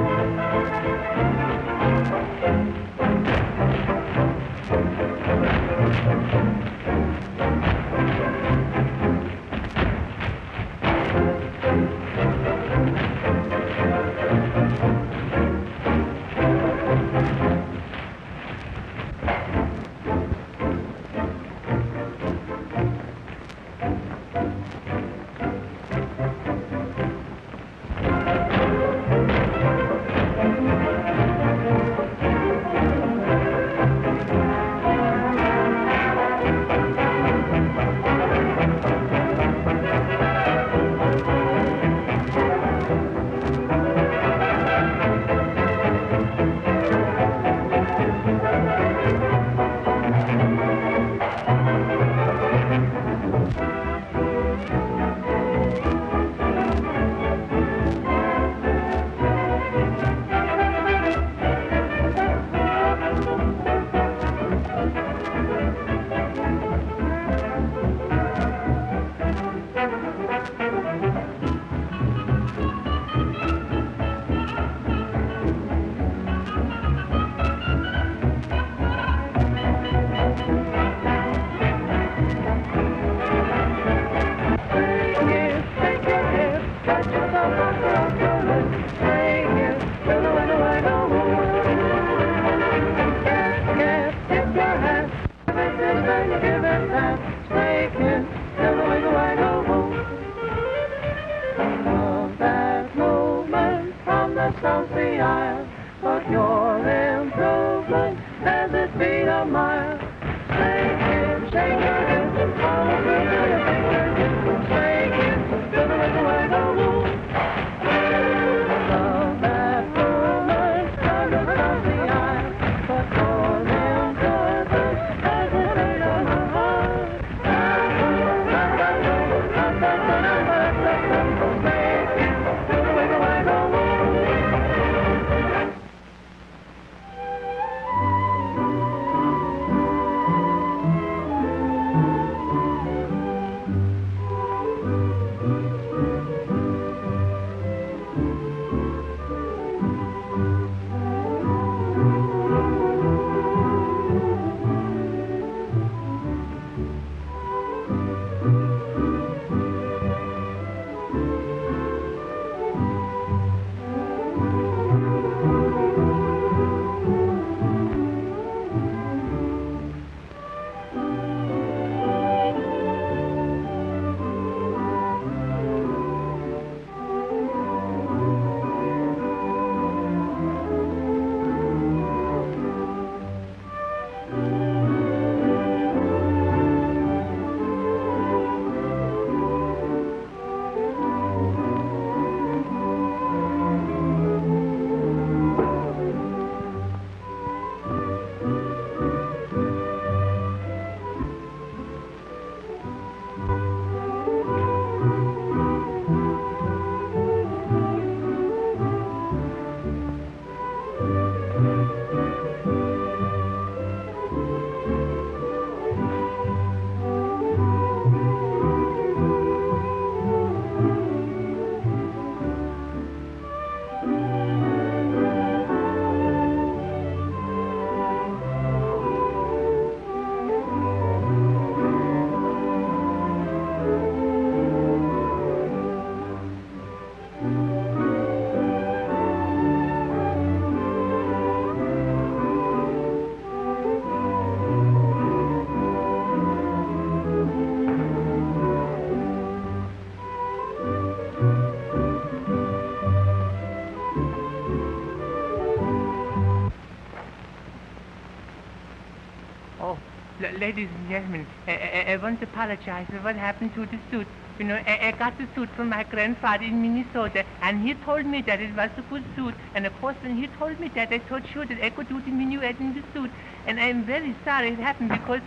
ladies and gentlemen, I want to apologize for what happened to the suit. You know, I got the suit from my grandfather in Minnesota, and he told me that it was a good suit. And of course, when he told me that, I thought sure that I could do the minuet in the suit. And I'm very sorry it happened because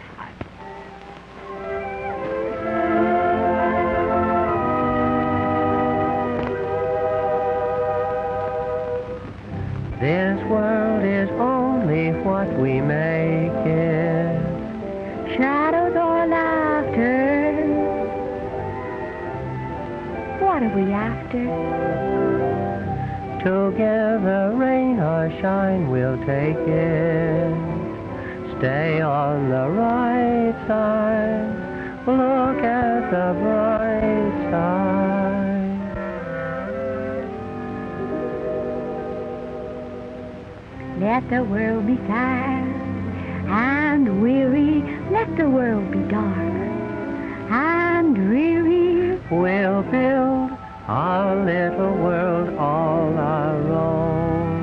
This world is only what we make it. Shadows or laughter. What are we after? Together, rain or shine, we'll take it. Stay on the right side. Look at the bright side. Let the world be sad and weary. Let the world be dark and dreary. We'll build our little world all our own.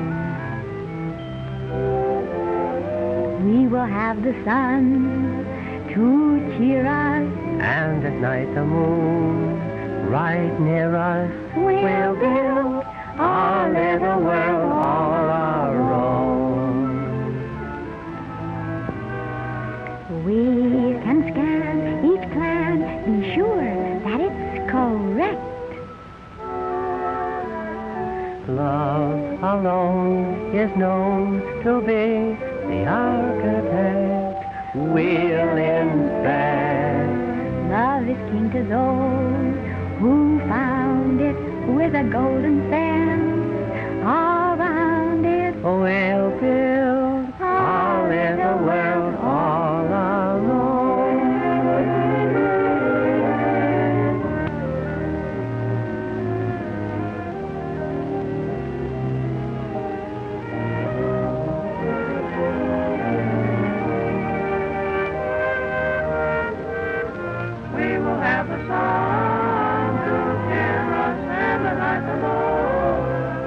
We will have the sun to cheer us, and at night the moon right near us. We'll build our little world all our own. We can scan each plan, be sure that it's correct. Love alone is known to be the architect. We'll inspect. Love is king to those who found it with a golden fence around it. We'll build our little world all our own. We will have the sun to cheer us and the night the moon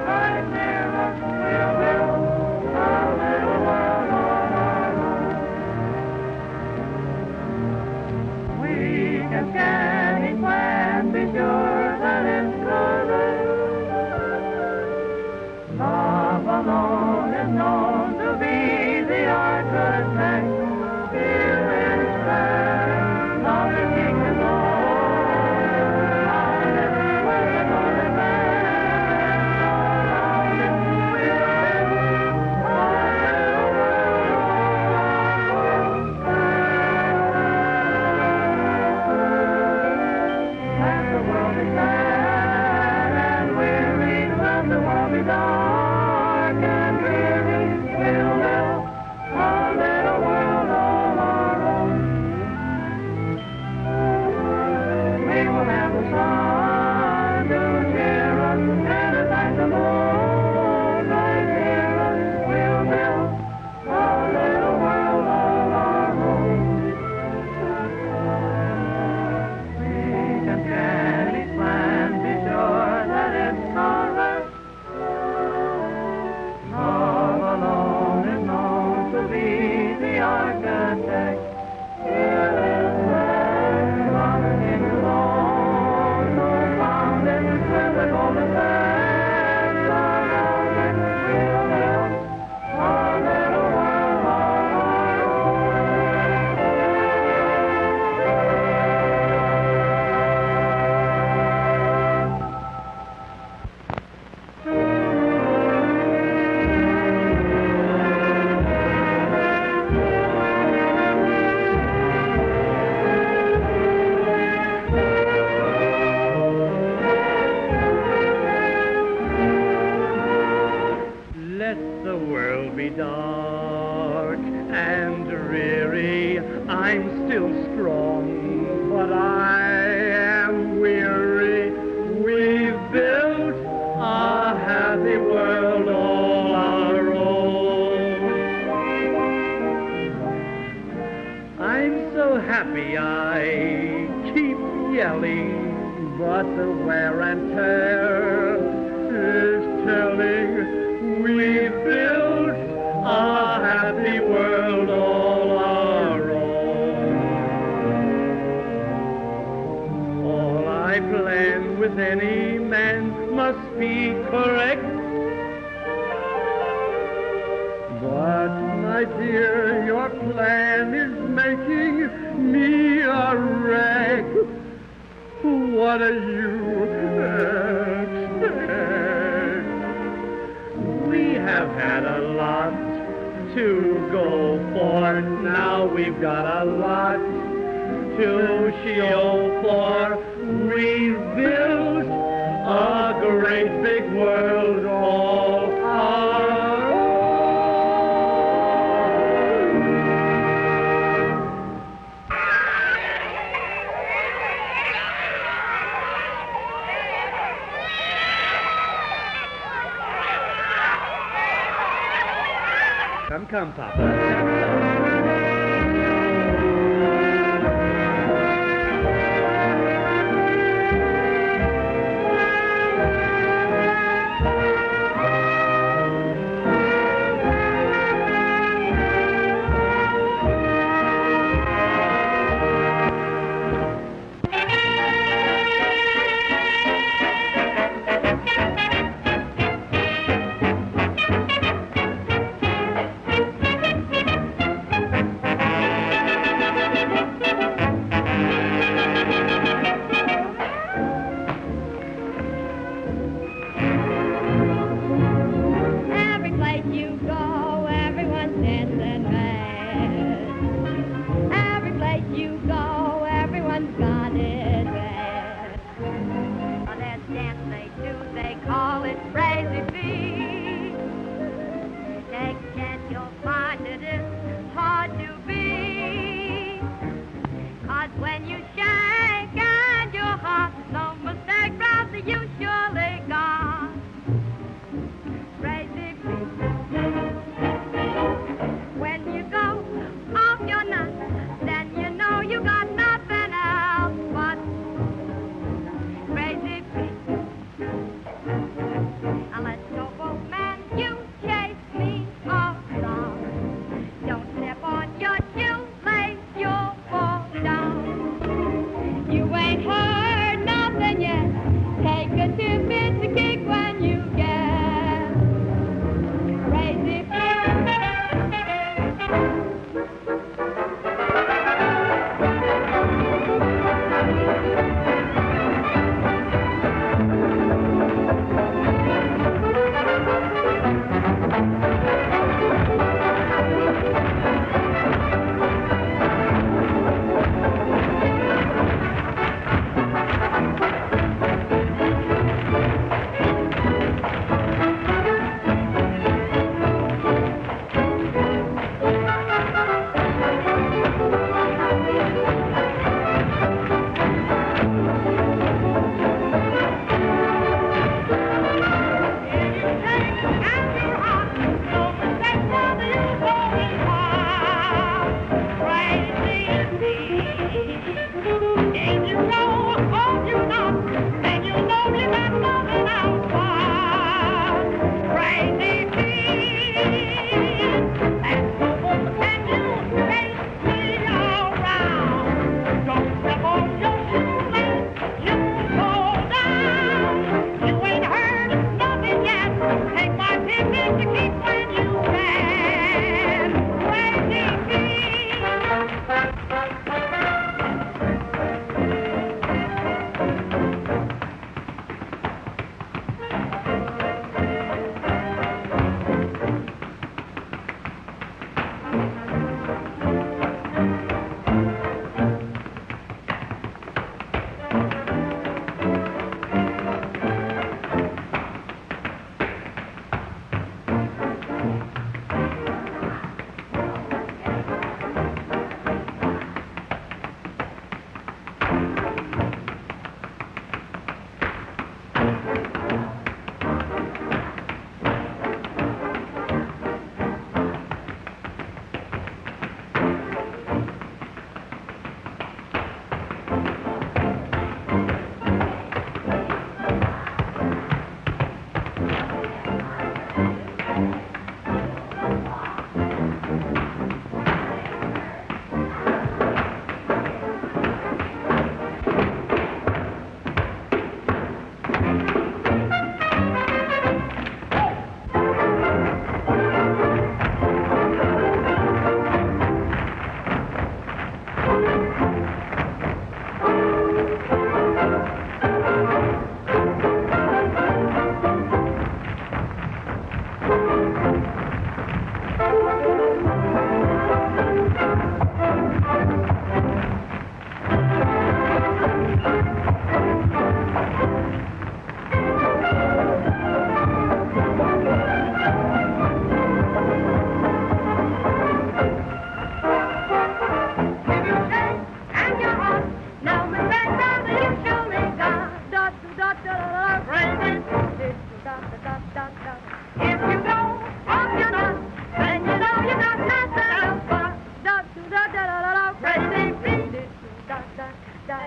right near us. We'll build a little world all our own. We can scan each plan, be sure that it's correct. Love alone is known to be the architect. We'll inspect. Love is king to those around it with a golden fence around it. We'll build our little world all our own. Let the world be sad and weary. Let the world be dark and dreary. We'll build a little world all our own. We will have the sun to cheer us and at night the moon right near us. We'll build a little world all our own. We can scan each plan, be sure that it's correct. Love alone is known to be the architect. We'll inspect. Love is king to those who found it with a golden fence around it. We'll build a little world all our Let the world be dark and dreary. I'm still strong, but I am weary. We've built a happy world all our own. I'm so happy I keep yelling, but the wear and tear is telling. We built a happy world all our own. plan with any man must be correct. But, my dear, your plan is making me a wreck. What do you expect? We have had a lot to go for. Now we've got a lot to show for. We've built a great big world all our own. Come, Papa.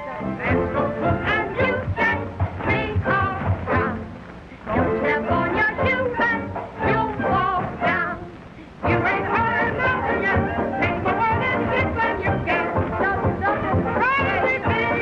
Let's go boom and you can swing around. Don't step on your shoe and you'll fall down. You ain't heard nothing yet. Take my word and hit when you get something crazy big.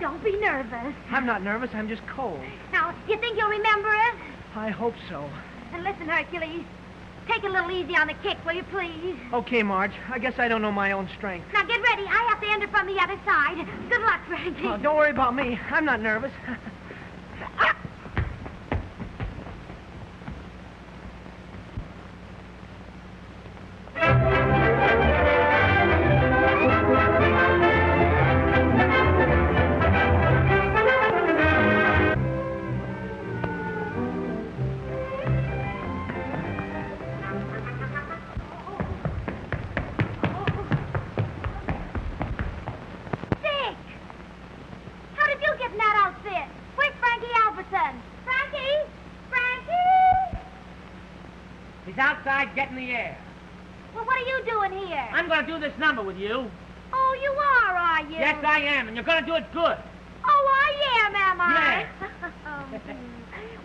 Don't be nervous. I'm not nervous. I'm just cold. Now, you think you'll remember us? I hope so. And listen, Hercules, take it a little easy on the kick, will you please? Okay, Marge. I guess I don't know my own strength. Now, get ready. I have to end it from the other side. Good luck, Frankie. Oh, don't worry about me. I'm not nervous. Dick! How did you get in that outfit? Where's Frankie Albertson? Frankie? Frankie? He's outside getting the air. Well, what are you doing here? I'm going to do this number with you. Oh, you are you? Yes, I am, and you're going to do it good. Oh, I am I? Yes.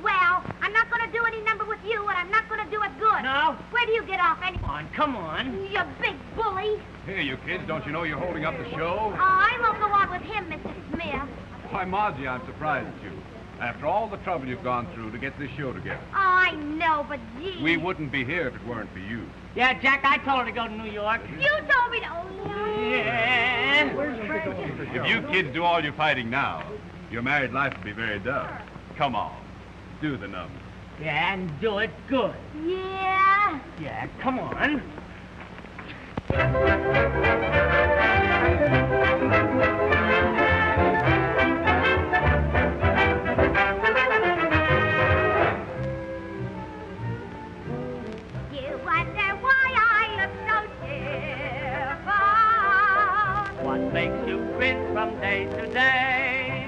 Well, I'm not going to do any number with you, and I'm not going to do it good. No? Where do you get off anyway? Come on. You big bully. Here, you kids, don't you know you're holding up the show? Oh, I won't go on with him, Mr. Smith. Why, Margie, I'm surprised at you. After all the trouble you've gone through to get this show together. Oh, I know, but gee. We wouldn't be here if it weren't for you. Yeah, Jack, I told her to go to New York. You told me to... Oh, yeah. If you kids do all your fighting now, your married life will be very dull. Come on, do the number. Yeah, and do it good. Yeah? Yeah, come on. You wonder why I look so cheerful. What makes you grin from day to day?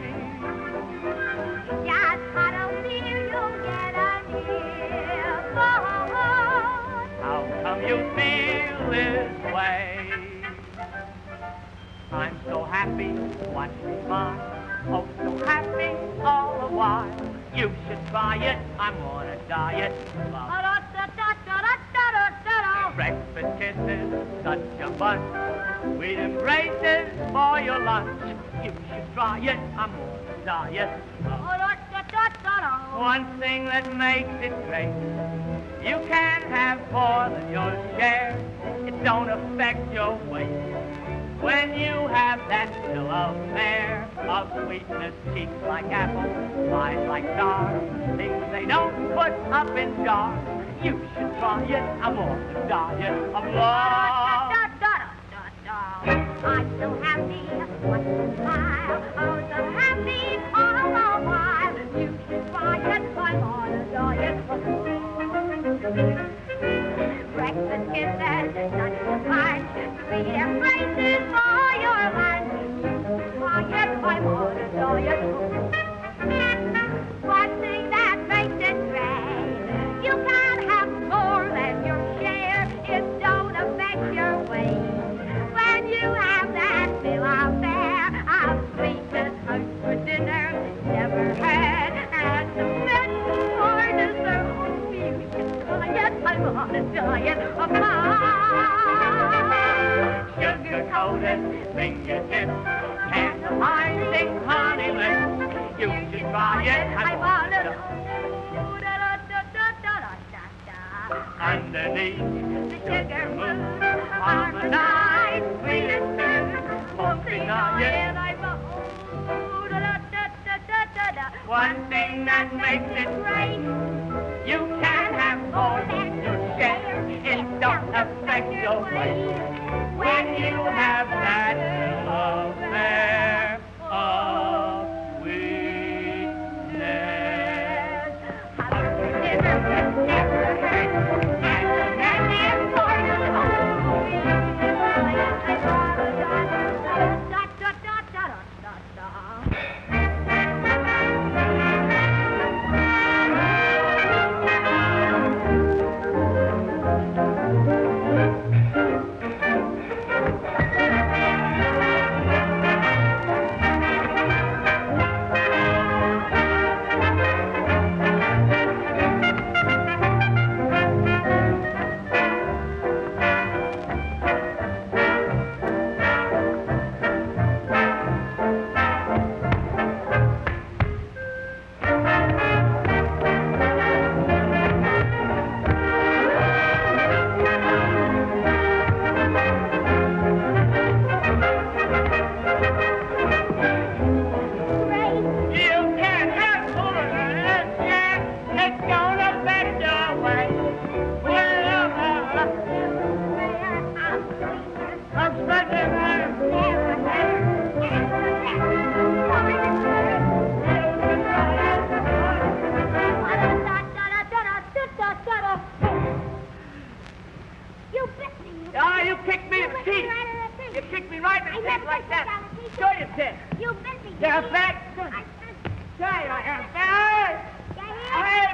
Just cuddle near, you'll get a earful. How come you feel this way? I'm so happy, watch me smile. Oh, so happy all the while. You should try it, I'm on a diet. Breakfast kisses, such a bunch. Sweet embraces for your lunch. You should try it, I'm on a diet. One thing that makes it great, you can have more than your share. It don't affect your weight. When you have that fill of hair, of sweetness, cheeks like apples, eyes like stars, things they don't put up in jars. You should try it, I'm on the diet of love. I'm so happy, watch me smile. Oh, so happy all the while. You should try it, I'm on a diet of love. Breakfast kisses, such a punch. Sweet embraces for your lunch. You should try it, I'm on a diet of love. One thing that makes it great, you can have more than your share. It don't affect your weight. When you have that fill out there of sweetness, hope for dinner, never had, and the best for dessert. Oh, you should try it, I'm on a diet of love. Sugar-coated fingertips, tantalizing honey lips. You should try it, I'm on a underneath the sugar moon, harmonized, sweet and tender, walking on it, I'm one thing that makes it great, you can have away when you have that affair of sweetness. Oh, you kicked me in the teeth. You kicked me right in the teeth like that. Sure you did. You bit me. You have that? Hey,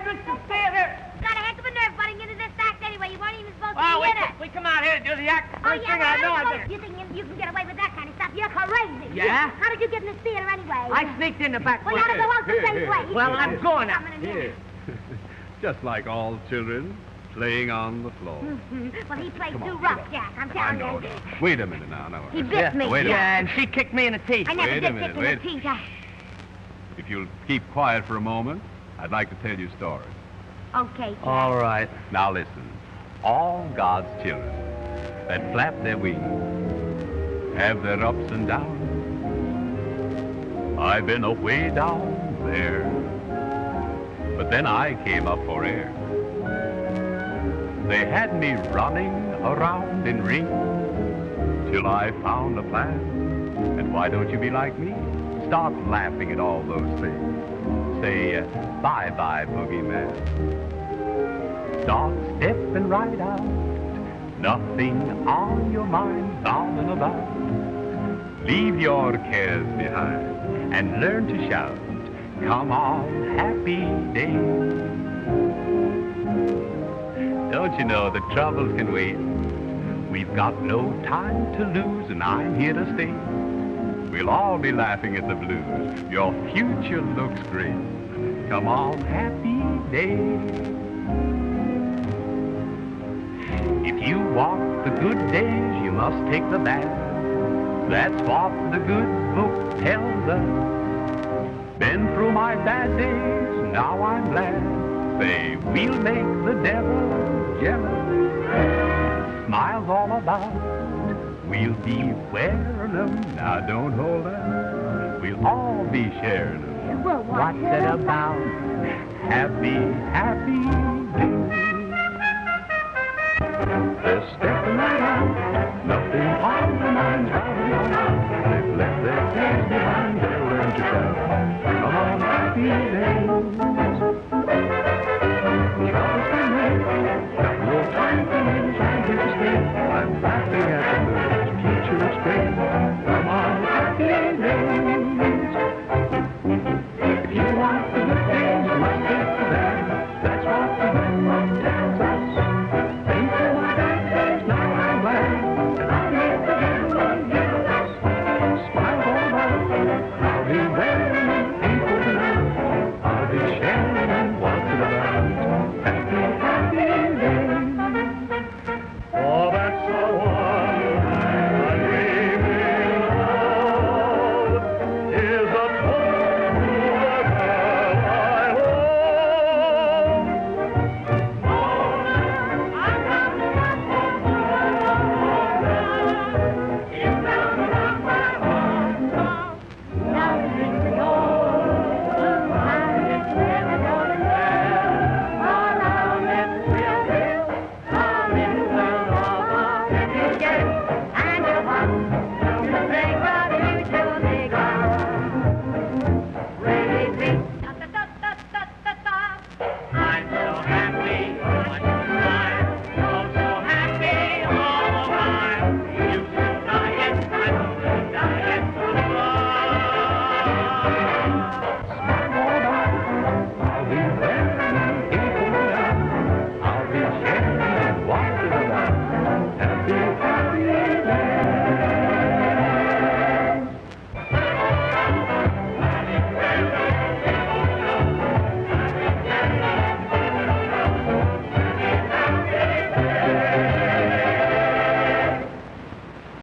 Mr. Theater. Got a heck of a nerve butting into this act anyway. You weren't even supposed to Oh, be in it. we come out here to do the act. Oh, First yeah, thing I know, I better. You think you can get away with that kind of stuff? You're crazy. Yeah? How did you get in this theater anyway? I sneaked in the back Well, way. you ought to go out the same way. Well, I'm going out. Here. Just like all children playing on the floor. Well, he plays Come on, too rough, Jack. I'm I telling know. you. Wait a minute now. He bit me. Wait a minute. Yeah, and she kicked me in the teeth. I never Wait a did minute, kick in wait. the teeth. If you'll keep quiet for a moment, I'd like to tell you a story. Okay, Jack. All right. Now listen. All God's children that flap their wings have their ups and downs. I've been away down there, but then I came up for air. They had me running around in rings till I found a plan. And why don't you be like me? Start laughing at all those things. Say, bye-bye, boogeyman. Start stepping right out. Nothing on your mind, bounding about. Leave your cares behind and learn to shout. Come on, happy day. Don't you know that troubles can wait? We've got no time to lose, and I'm here to stay. We'll all be laughing at the blues. Your future looks great. Come on, happy day. If you want the good days, you must take the bad. That's what the good book tells us. Been through my bad days, now I'm glad. Say, we'll make the devil jealous. Smiles all about, we'll be wearing them. Now don't hold up, we'll all be sharing them. Well, what's it about? Happy, happy